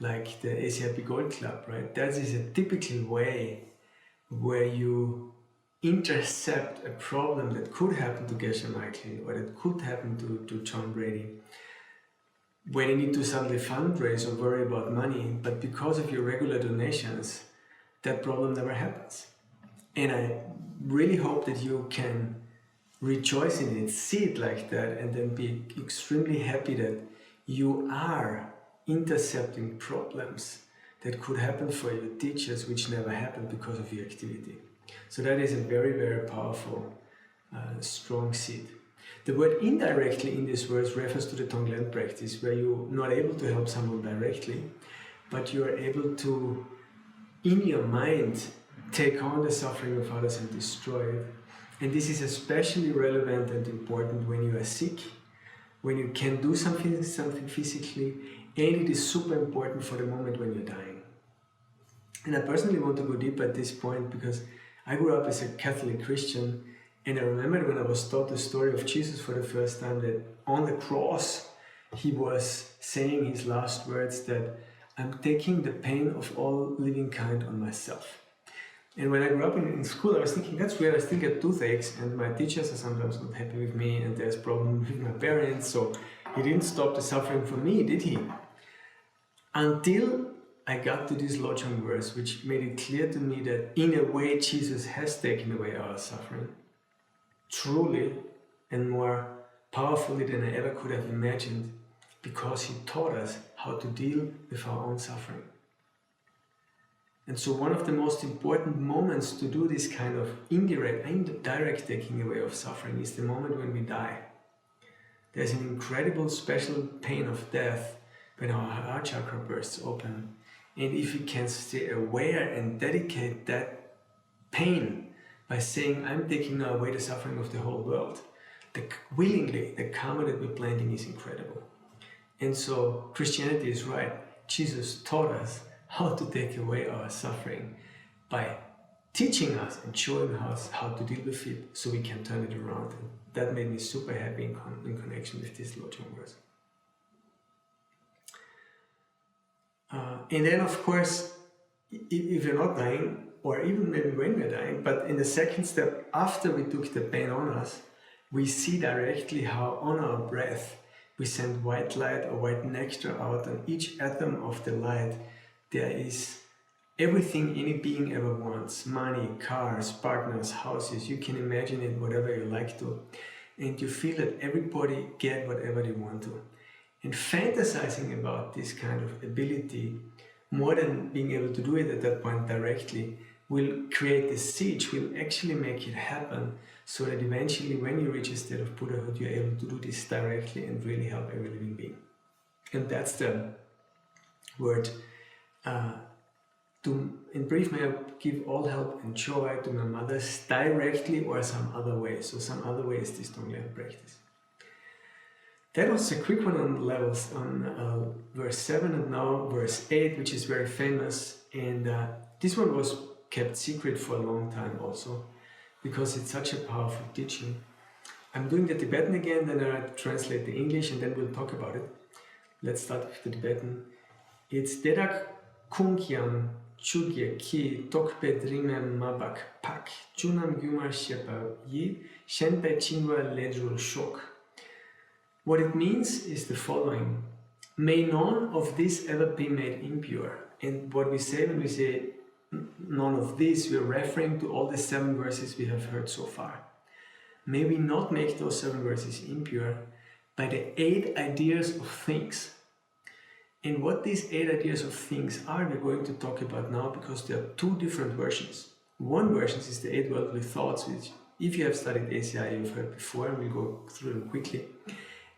like the ACI Gold Club, right? That is a typical way where you intercept a problem that could happen to Geshe Michael or that could happen to John Brady, where they need to suddenly fundraise or worry about money, but because of your regular donations, that problem never happens. And I really hope that you can rejoice in it, see it like that, and then be extremely happy that you are intercepting problems that could happen for your teachers which never happened because of your activity. So that is a very, very powerful, strong seed. The word indirectly in this verse refers to the Tonglen practice, where you're not able to help someone directly, but you are able to, in your mind, take on the suffering of others and destroy it. And this is especially relevant and important when you are sick, when you can do something physically, and it is super important for the moment when you're dying. And I personally want to go deep at this point because I grew up as a Catholic Christian, and I remember when I was taught the story of Jesus for the first time, that on the cross he was saying his last words that I'm taking the pain of all living kind on myself. And when I grew up in school, I was thinking, that's weird, I still get toothaches and my teachers are sometimes not happy with me and there's problems with my parents, so he didn't stop the suffering for me, did he? Until I got to this Lojong verse, which made it clear to me that in a way Jesus has taken away our suffering, truly and more powerfully than I ever could have imagined, because he taught us how to deal with our own suffering. And so one of the most important moments to do this kind of indirect and direct taking away of suffering is the moment when we die. There's an incredible special pain of death when our heart chakra bursts open. And if we can stay aware and dedicate that pain by saying, I'm taking now away the suffering of the whole world, willingly, the karma that we're planting is incredible. And so Christianity is right. Jesus taught us how to take away our suffering by teaching us and showing us how to deal with it so we can turn it around. And that made me super happy in connection with this Lojong verse. And then of course, if you're not dying, or even maybe when we're dying, but in the second step, after we took the pain on us, we see directly how on our breath we send white light or white nectar out. On each atom of the light there is everything any being ever wants: money, cars, partners, houses, you can imagine it, whatever you like to. And you feel that everybody get whatever they want to. And fantasizing about this kind of ability, more than being able to do it at that point directly, will create the siege, will actually make it happen, so that eventually when you reach a state of Buddhahood, you're able to do this directly and really help every living being. And that's the word. In brief, may I give all help and joy to my mothers directly or some other way. So some other way is this Tonglen practice. That was a quick one on levels on verse 7 and now verse 8, which is very famous. And this one was kept secret for a long time also, because it's such a powerful teaching. I'm doing the Tibetan again, then I translate the English and then we'll talk about it. Let's start with the Tibetan. It's Dedak Kunkyam Chugye Ki Tokpe Drime Mabak Pak Junam Gumar Shepa Yi Shenpe Chinwa Ledrul Shok. What it means is the following: may none of this ever be made impure. And what we say when we say none of this, we're referring to all the 7 verses we have heard so far. May we not make those 7 verses impure by the 8 ideas of things. And what these 8 ideas of things are, we're going to talk about now, because there are 2 different versions. One version is the 8 worldly thoughts, which if you have studied ACI, you've heard before, and we'll go through them quickly.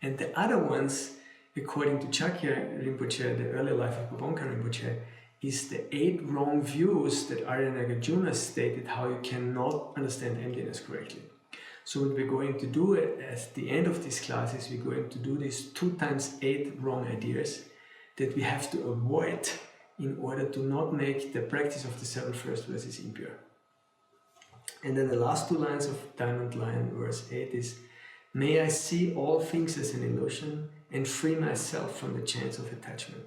And the other ones, according to Chakya Rinpoche, the early life of Bobonka Rinpoche, is the 8 wrong views that Arya Nagarjuna stated how you cannot understand emptiness correctly. So what we're going to do at the end of these classes, we're going to do these 2 times 8 wrong ideas that we have to avoid in order to not make the practice of the 7 first verses impure. And then the last 2 lines of Diamond Lion verse 8 is, may I see all things as an illusion and free myself from the chains of attachment.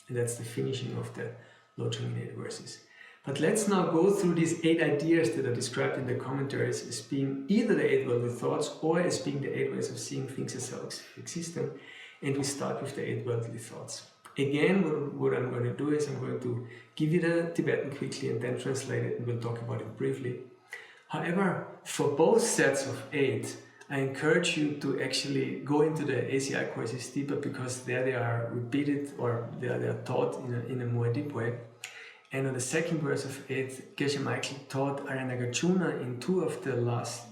And that's the finishing of the Lojong in 8 verses. But let's now go through these 8 ideas that are described in the commentaries as being either the 8 worldly thoughts or as being the 8 ways of seeing things as self-existent. And we start with the 8 worldly thoughts. Again, what I'm going to do is I'm going to give you the Tibetan quickly and then translate it, and we'll talk about it briefly. However, for both sets of 8, I encourage you to actually go into the ACI courses deeper, because there they are repeated, or they are taught in a more deep way. And on the second verse of 8, Geshe Michael taught Arya Nagarjuna in 2 of the last,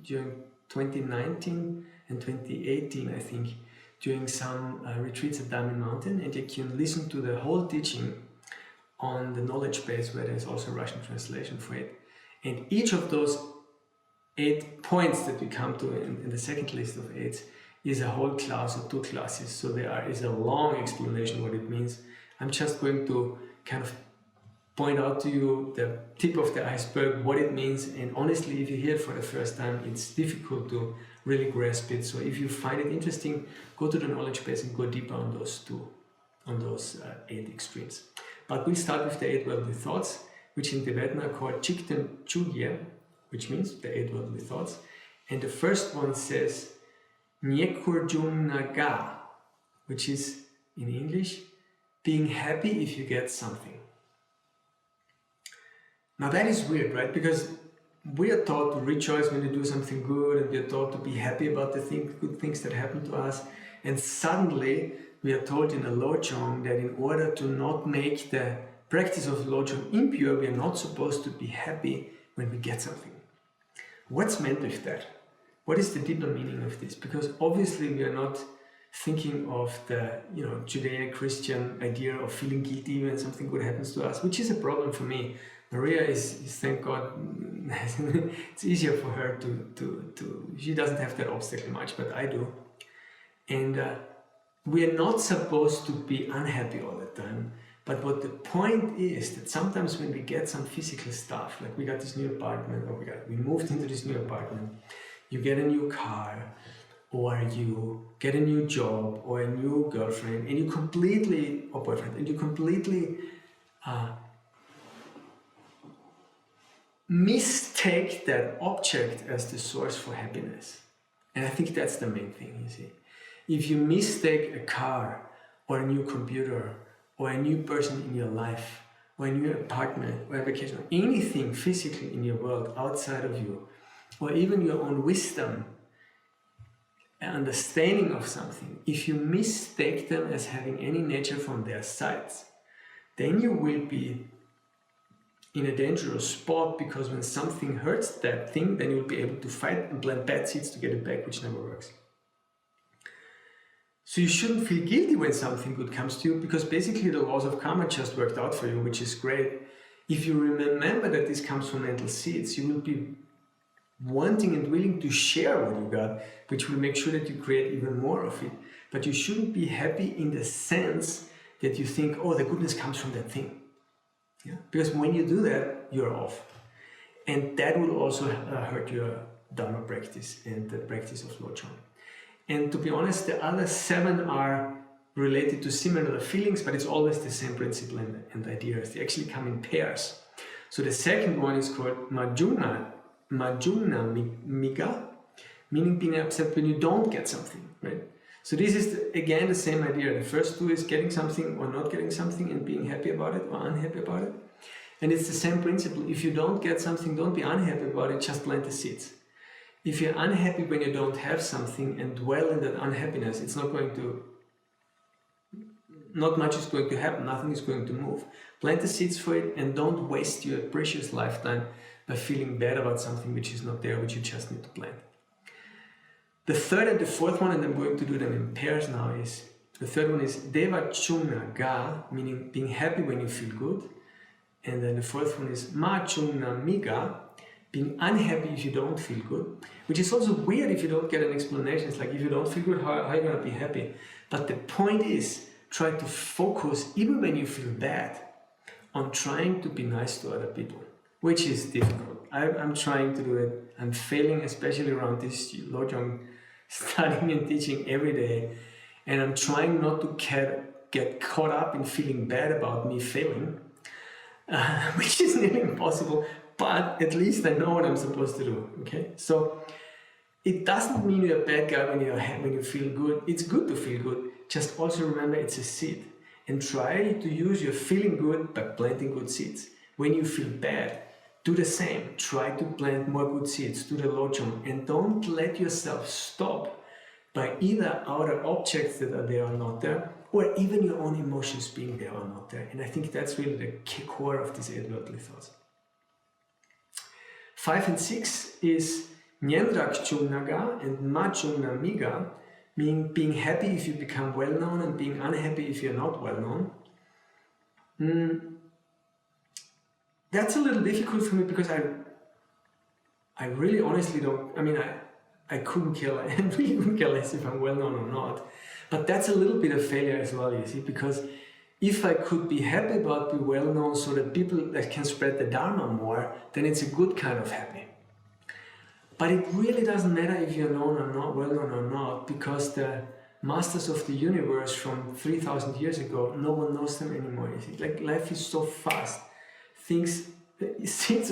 during 2019 and 2018, I think, during some retreats at Diamond Mountain, and you can listen to the whole teaching on the knowledge base, where there's also a Russian translation for it. And each of those 8 points that we come to in the second list of 8 is a whole class or 2 classes, so there is a long explanation what it means. I'm just going to kind of point out to you the tip of the iceberg, what it means, and honestly, if you hear it for the first time, it's difficult to really grasp it. So if you find it interesting, go to the knowledge base and go deeper on those 8 extremes. But we'll start with the 8 worldly thoughts, which in Tibetan are called Chikten Chugye, which means the 8 worldly thoughts. And the first one says Nyekurjung Naga, which is in English, being happy if you get something. Now that is weird, right? Because we are taught to rejoice when we do something good, and we are taught to be happy about the good things that happen to us. And suddenly we are told in a Lojong that in order to not make the practice of Lojong impure, we are not supposed to be happy when we get something. What's meant with that? What is the deeper meaning of this? Because obviously we are not thinking of the Judeo-Christian idea of feeling guilty when something good happens to us, which is a problem for me. Maria is thank God, it's easier for her she doesn't have that obstacle much, but I do. And we are not supposed to be unhappy all the time. But what the point is that sometimes when we get some physical stuff, like we got this new apartment, or we moved into this new apartment, you get a new car, or you get a new job, or a new girlfriend, and you completely, or boyfriend, and you completely mistake that object as the source for happiness. And I think that's the main thing, you see. If you mistake a car, or a new computer, or a new person in your life, or a new apartment, or a vacation, or anything physically in your world outside of you, or even your own wisdom, understanding of something, if you mistake them as having any nature from their sides, then you will be in a dangerous spot, because when something hurts that thing, then you'll be able to fight and plant bad seeds to get it back, which never works. So you shouldn't feel guilty when something good comes to you, because basically the laws of karma just worked out for you, which is great. If you remember that this comes from mental seeds, you will be wanting and willing to share what you got, which will make sure that you create even more of it. But you shouldn't be happy in the sense that you think, oh, the goodness comes from that thing. Yeah? Because when you do that, you're off. And that will also hurt your Dharma practice and the practice of Lojong. And to be honest, the other 7 are related to similar feelings, but it's always the same principle and ideas. They actually come in pairs. So the second one is called Marjuna Miga, meaning being upset when you don't get something, right? So this is, again, the same idea. The first 2 is getting something or not getting something and being happy about it or unhappy about it. And it's the same principle. If you don't get something, don't be unhappy about it, just plant the seeds. If you're unhappy when you don't have something and dwell in that unhappiness, it's not going to not much is going to happen, nothing is going to move. Plant the seeds for it and don't waste your precious lifetime by feeling bad about something which is not there, which you just need to plant. The third and the fourth one, and I'm going to do them in pairs now, is the third one is Deva Chungna Ga, meaning being happy when you feel good. And then the fourth one is Ma Chungna Miga, being unhappy if you don't feel good, which is also weird if you don't get an explanation. It's like, if you don't feel good, how are you going to be happy? But the point is, try to focus, even when you feel bad, on trying to be nice to other people, which is difficult. I'm trying to do it. I'm failing, especially around this Lojong, studying and teaching every day. And I'm trying not to get caught up in feeling bad about me failing, which is nearly impossible, but at least I know what I'm supposed to do, okay? So it doesn't mean you're a bad guy when you feel good. It's good to feel good. Just also remember it's a seed. And try to use your feeling good by planting good seeds. When you feel bad, do the same. Try to plant more good seeds, do the Lojong, and don't let yourself stop by either outer objects that are there or not there, or even your own emotions being there or not there. And I think that's really the key core of these 8 worldly thoughts. 5 and 6 is Nyendrak Chungnaga and Ma Chungna Miga, meaning being happy if you become well-known and being unhappy if you're not well-known. That's a little difficult for me because I really honestly don't, I couldn't care less, I really couldn't care less if I'm well-known or not. But that's a little bit of failure as well, you see, because if I could be happy about being well-known so that people that can spread the Dharma more, then it's a good kind of happy. But it really doesn't matter if you're known or not, well-known or not, because the masters of the universe from 3,000 years ago, no one knows them anymore. You see? Like, life is so fast. Things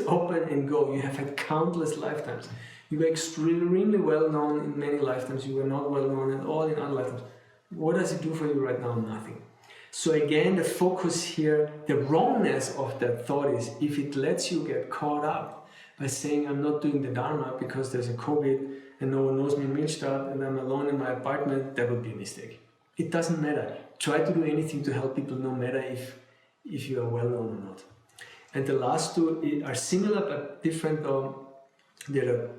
open and go. You have had countless lifetimes. You were extremely well-known in many lifetimes. You were not well-known at all in other lifetimes. What does it do for you right now? Nothing. So again, the focus here, the wrongness of that thought is, if it lets you get caught up by saying I'm not doing the Dharma because there's a COVID and no one knows me in Milstadt and I'm alone in my apartment, that would be a mistake. It doesn't matter. Try to do anything to help people, no matter if you are well known or not. And the last two are similar but different though. They're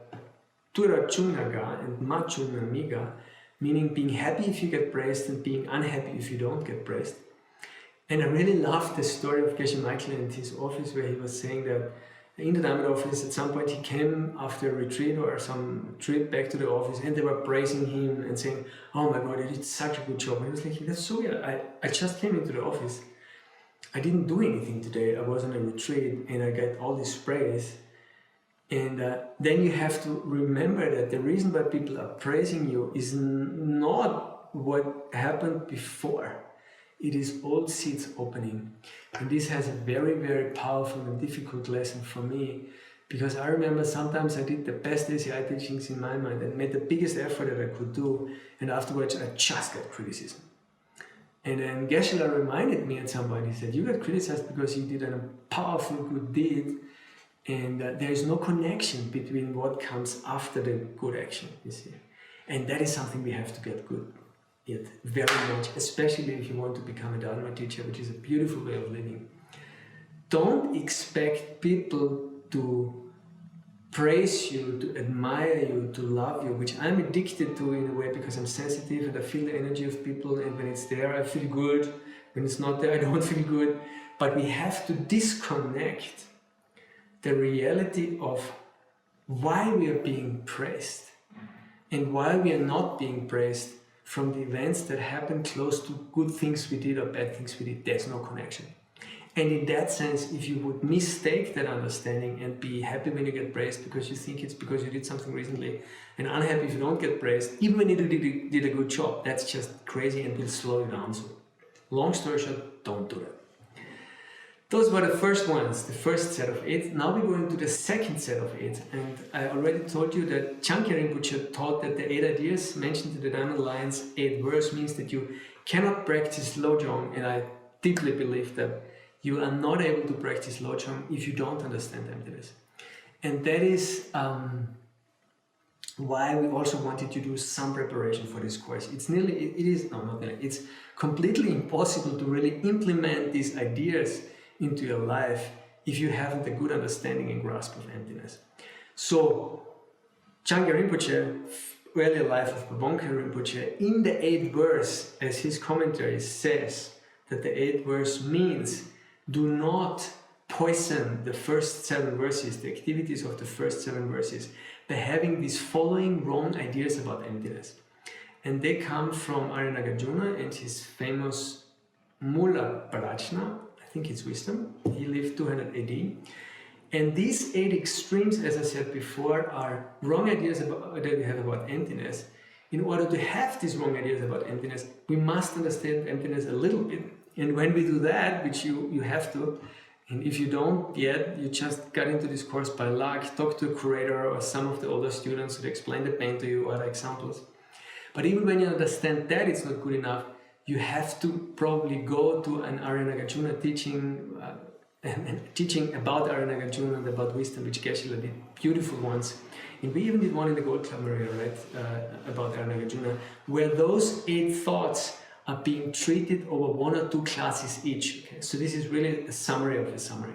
Tura Chungnaga and Ma Chungna Miga, meaning being happy if you get praised and being unhappy if you don't get praised. And I really loved the story of Geshe Michael and his office, where he was saying that in the Diamond office, at some point he came after a retreat or some trip back to the office and they were praising him and saying, oh my God, you did such a good job. And he was like, that's so weird. I just came into the office. I didn't do anything today. I was on a retreat and I got all this praise. And then you have to remember that the reason why people are praising you is not what happened before. It is old seeds opening. And this has a very, very powerful and difficult lesson for me, because I remember sometimes I did the best ACI teachings in my mind and made the biggest effort that I could do, and afterwards I just got criticism. And then Geshe-la reminded me at some point, he said, you got criticized because you did a powerful good deed, and there is no connection between what comes after the good action, you see. And that is something we have to get good at very much, especially if you want to become a Dharma teacher, which is a beautiful way of living. Don't expect people to praise you, to admire you, to love you, which I'm addicted to in a way because I'm sensitive and I feel the energy of people, and when it's there I feel good, when it's not there I don't feel good. But we have to disconnect the reality of why we are being praised and why we are not being praised from the events that happen close to good things we did or bad things we did. There's no connection. And in that sense, if you would mistake that understanding and be happy when you get praised because you think it's because you did something recently, and unhappy if you don't get praised, even when you did a good job, that's just crazy and will slow you down. So, long story short, don't do that. Those were the first ones, the first set of 8. Now we're going to the second set of 8. And I already told you that Chankyar Rinpoche taught that the 8 ideas mentioned in the Diamond Lion's 8 verse means that you cannot practice Lojong, and I deeply believe that you are not able to practice Lojong if you don't understand emptiness. And that is why we also wanted to do some preparation for this course. It's completely impossible to really implement these ideas into your life if you haven't a good understanding and grasp of emptiness. So, Changya Rinpoche, earlier life of Babongka Rinpoche, in the 8th verse, as his commentary says, that the 8th verse means, do not poison the first 7 verses, the activities of the first 7 verses, by having these following wrong ideas about emptiness. And they come from Arya-Nagarjuna and his famous Mula Prajna, I think it's wisdom. He lived 200 AD. And these 8 extremes, as I said before, are wrong ideas that we have about emptiness. In order to have these wrong ideas about emptiness, we must understand emptiness a little bit. And when we do that, which you have to, and if you don't yet, you just got into this course by luck, talk to a curator or some of the older students who explain the pain to you or other examples. But even when you understand that it's not good enough, you have to probably go to an Arya-Nagarjuna teaching, teaching about Arya-Nagarjuna and about wisdom, which Geshe-la did beautiful ones. And we even did one in the Gold Club, Maria, right, about Arya-Nagarjuna, where those 8 thoughts are being treated over 1 or 2 classes each. Okay? So this is really a summary of a summary.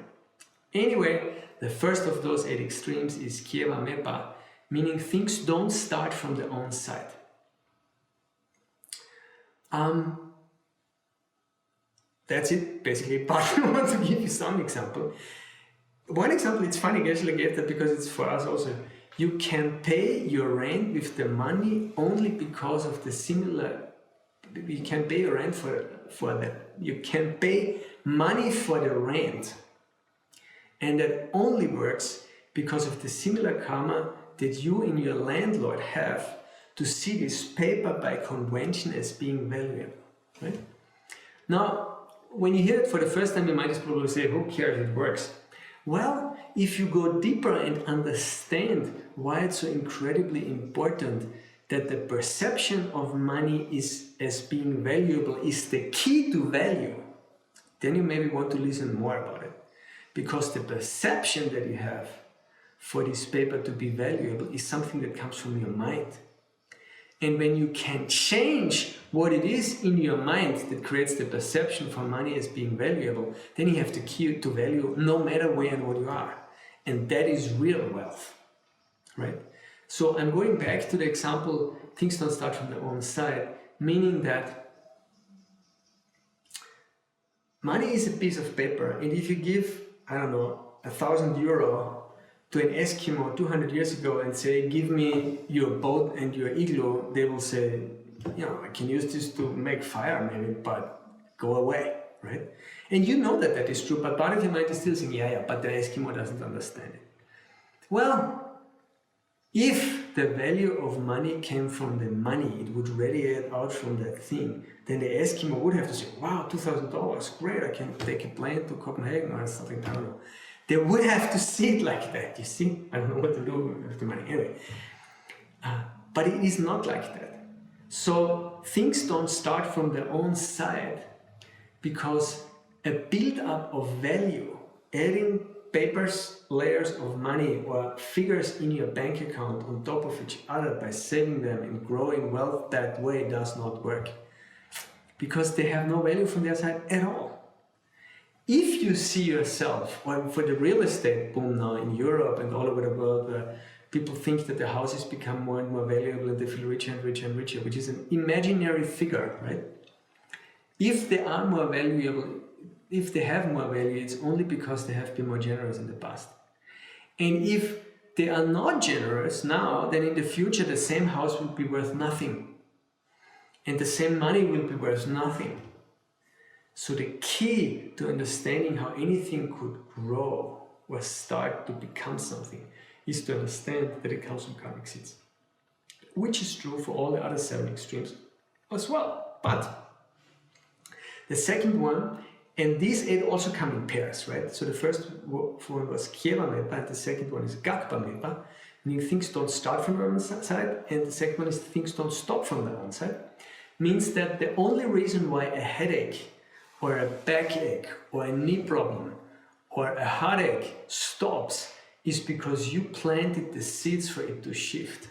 Anyway, the first of those 8 extremes is Kieva Mepa, meaning things don't start from their own side. That's it, basically, but I want to give you some example. One example, it's funny, Geshe-la gave that because it's for us also. You can pay your rent with the money only because of the similar. You can pay your rent for that. You can pay money for the rent. And that only works because of the similar karma that you and your landlord have to see this paper by convention as being valuable. Right? Now, when you hear it for the first time, you might just probably say, who cares, it works. Well, if you go deeper and understand why it's so incredibly important that the perception of money is as being valuable is the key to value, then you maybe want to listen more about it. Because the perception that you have for this paper to be valuable is something that comes from your mind. And when you can change what it is in your mind that creates the perception for money as being valuable, then you have the key to value no matter where and what you are. And that is real wealth, right? So I'm going back to the example, things don't start from their own side, meaning that money is a piece of paper, and if you give, I don't know, €1,000 to an Eskimo 200 years ago and say, give me your boat and your igloo, they will say, you know, I can use this to make fire maybe, but go away, right? And you know that that is true, but part of your mind is still saying, yeah, but the Eskimo doesn't understand it. Well, if the value of money came from the money, it would radiate out from that thing, then the Eskimo would have to say, wow, $2,000, great, I can take a plane to Copenhagen or something, I don't know. They would have to see it like that, you see? I don't know what to do with the money. Anyway, but it is not like that. So things don't start from their own side because a build-up of value, adding papers, layers of money or figures in your bank account on top of each other by saving them and growing wealth that way does not work. Because they have no value from their side at all. If you see yourself, or for the real estate boom now in Europe and all over the world, where people think that the houses become more and more valuable and they feel richer and richer and richer, which is an imaginary figure, right? If they are more valuable, if they have more value, it's only because they have been more generous in the past. And if they are not generous now, then in the future the same house will be worth nothing. And the same money will be worth nothing. So the key to understanding how anything could grow or start to become something is to understand that it comes from karmic seeds. Which is true for all the other 7 extremes as well. But the second one, and these 8 also come in pairs, right? So the first one was Kieva Mepa, and the second one is Gakpa Mepa, meaning things don't start from their own side, and the second one is things don't stop from their own side. Means that the only reason why a headache or a backache or a knee problem or a heartache stops is because you planted the seeds for it to shift.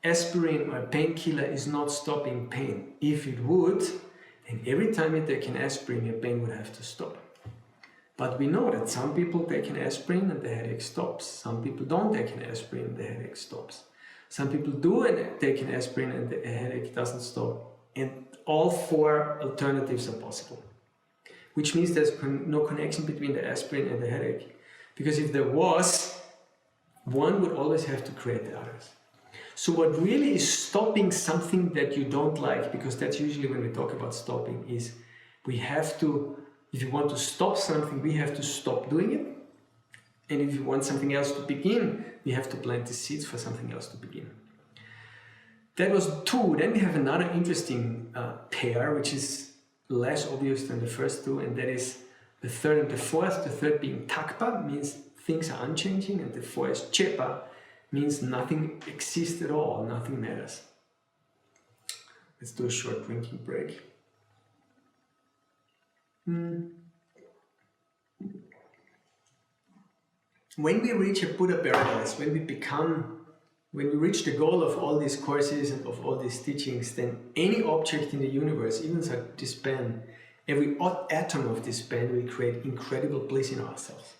aspirin or painkiller is not stopping pain. If it would, then every time you take an aspirin, your pain would have to stop. But we know that some people take an aspirin and the headache stops. Some people don't take an aspirin and the headache stops. Some people do take an aspirin and the headache doesn't stop. And all four alternatives are possible. Which means there's no connection between the aspirin and the headache. Because if there was, one would always have to create the others. So what really is stopping something that you don't like, because that's usually when we talk about stopping, is we have to, if you want to stop something, we have to stop doing it. And if you want something else to begin, we have to plant the seeds for something else to begin. That was two. Then we have another interesting pair, which is less obvious than the first two, and that is the third and the fourth. The third being takpa, means things are unchanging, and the fourth is chepa, means nothing exists at all, nothing matters. Let's do a short drinking break. When we reach a Buddha paradise, when we reach the goal of all these courses and of all these teachings, then any object in the universe, even like this pen, every atom of this pen will create incredible bliss in ourselves.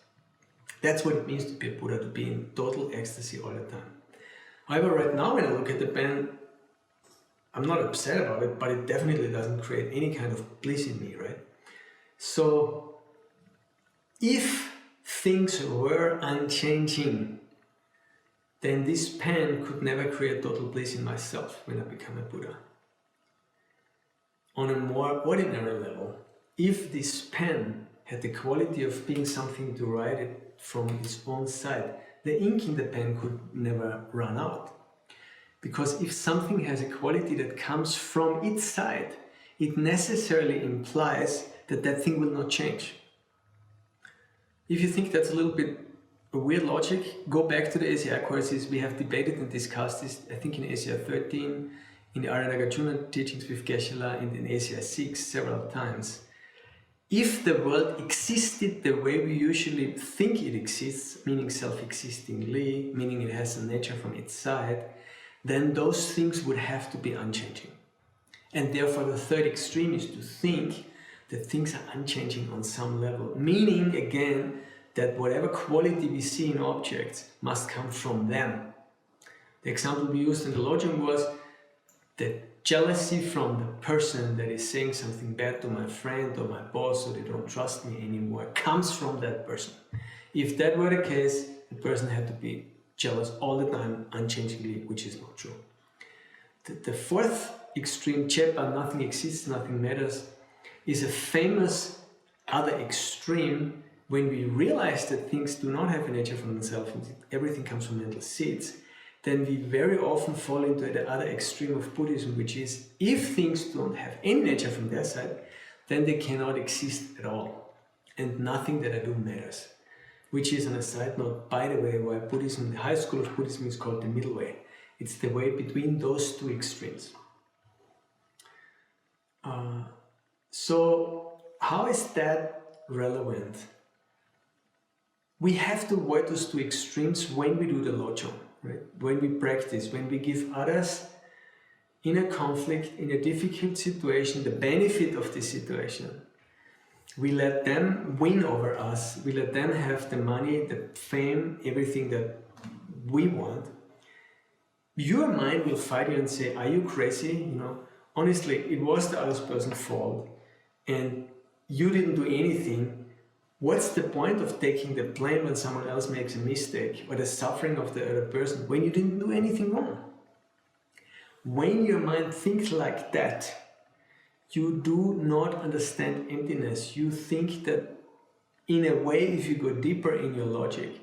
That's what it means to be a Buddha, to be in total ecstasy all the time. However, right now when I look at the pen, I'm not upset about it, but it definitely doesn't create any kind of bliss in me, right? So, if things were unchanging, then this pen could never create total bliss in myself when I become a Buddha. On a more ordinary level, if this pen had the quality of being something to write it from its own side, the ink in the pen could never run out. Because if something has a quality that comes from its side, it necessarily implies that that thing will not change. If you think that's a little bit a weird logic, go back to the ACI courses. We have debated and discussed this, I think in ACI 13, in the Marjuna teachings with Geshe-la, and in ACI 6 several times. If the world existed the way we usually think it exists, meaning self-existingly, meaning it has a nature from its side, then those things would have to be unchanging. And therefore the third extreme is to think that things are unchanging on some level, meaning again that whatever quality we see in objects must come from them. The example we used in the lojong was that jealousy from the person that is saying something bad to my friend or my boss, so they don't trust me anymore, comes from that person. If that were the case, the person had to be jealous all the time, unchangingly, which is not true. The fourth extreme, chepa, nothing exists, nothing matters, is a famous other extreme when we realize that things do not have a nature from themselves and everything comes from mental seeds. Then we very often fall into the other extreme of Buddhism, which is if things don't have any nature from their side, then they cannot exist at all. And nothing that I do matters. Which is, on a side note, by the way, why Buddhism, the high school of Buddhism, is called the middle way. It's the way between those two extremes. So, how is that relevant? We have to avoid those two extremes when we do the lojong, right? When we practice, when we give others in a conflict, in a difficult situation, the benefit of the situation. We let them win over us. We let them have the money, the fame, everything that we want. Your mind will fight you and say, are you crazy? You know, honestly, it was the other person's fault and you didn't do anything. What's the point of taking the blame when someone else makes a mistake, or the suffering of the other person when you didn't do anything wrong? When your mind thinks like that, you do not understand emptiness. You think that in a way, if you go deeper in your logic,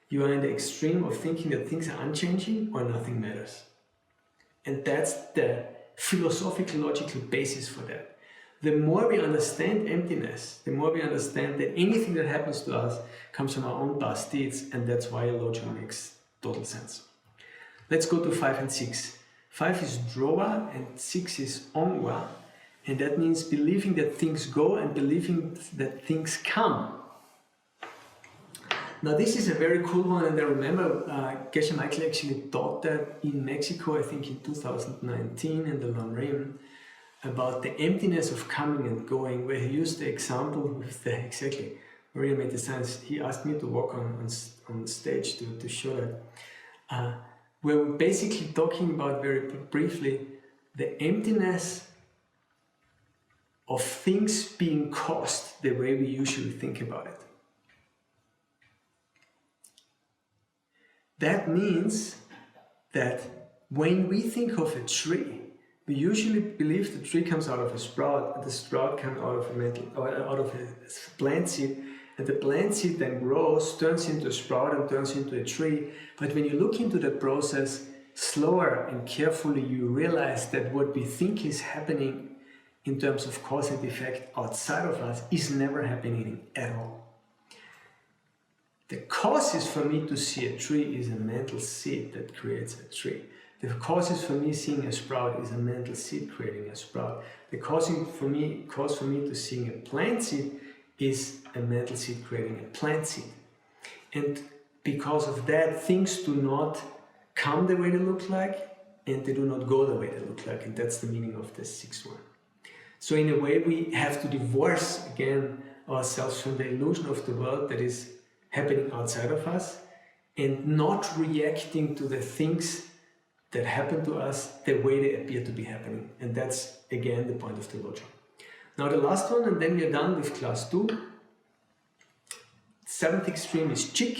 you are in the extreme of thinking that things are unchanging or nothing matters. And that's the philosophical, logical basis for that. The more we understand emptiness, the more we understand that anything that happens to us comes from our own past deeds, and that's why lojong makes total sense. Let's go to 5 and 6. 5 is drowa and 6 is ongwa, and that means believing that things go and believing that things come. Now this is a very cool one, and I remember Geshe Michael actually taught that in Mexico, I think in 2019 in the Lone Rim, about the emptiness of coming and going, where he used the example with the, exactly, Maria made the science. He asked me to walk on stage to show that. Where we're basically talking about, very briefly, the emptiness of things being caused the way we usually think about it. That means that when we think of a tree, we usually believe the tree comes out of a sprout, and the sprout comes out of a plant seed, and the plant seed then grows, turns into a sprout and turns into a tree. But when you look into the process slower and carefully, you realize that what we think is happening in terms of cause and effect outside of us is never happening at all. The causes for me to see a tree is a mental seed that creates a tree. The causes for me seeing a sprout is a mental seed creating a sprout. The cause for me to seeing a plant seed is a mental seed creating a plant seed. And because of that, things do not come the way they look like, and they do not go the way they look like. And that's the meaning of the sixth one. So in a way, we have to divorce again ourselves from the illusion of the world that is happening outside of us, and not reacting to the things that happen to us the way they appear to be happening. And that's again the point of the Lojong. Now the last one, and then we are done with class 2. 7th extreme is Chik,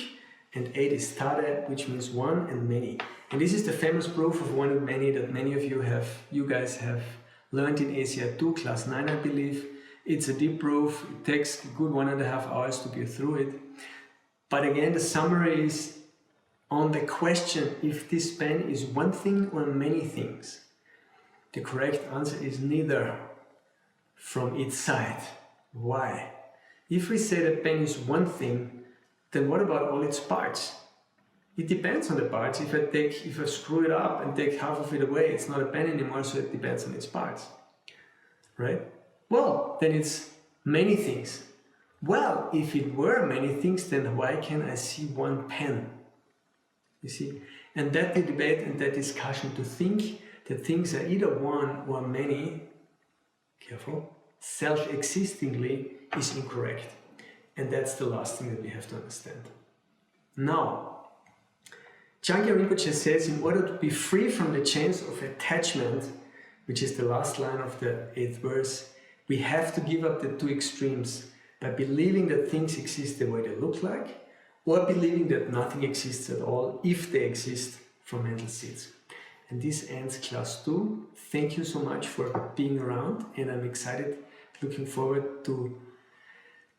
and 8 is Tare, which means one and many. And this is the famous proof of one and many that many of you guys have learned in ACI 2, class 9 I believe. It's a deep proof, it takes a good 1.5 hours to get through it. But again, the summary is on the question if this pen is one thing or many things. The correct answer is neither from its side. Why? If we say the pen is one thing, then what about all its parts? It depends on the parts. If I screw it up and take half of it away, it's not a pen anymore, so it depends on its parts. Right? Well, then it's many things. Well, if it were many things, then why can I see one pen? You see? And that debate and that discussion, to think that things are either one or many, careful, self-existingly, is incorrect. And that's the last thing that we have to understand. Now, Changyal Rinpoche says, in order to be free from the chains of attachment, which is the last line of the 8th verse, we have to give up the two extremes by believing that things exist the way they look like, or believing that nothing exists at all if they exist from mental seeds. And this ends class 2. Thank you so much for being around, and I'm excited, looking forward to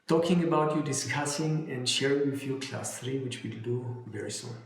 talking about you, discussing and sharing with you class 3, which we'll do very soon.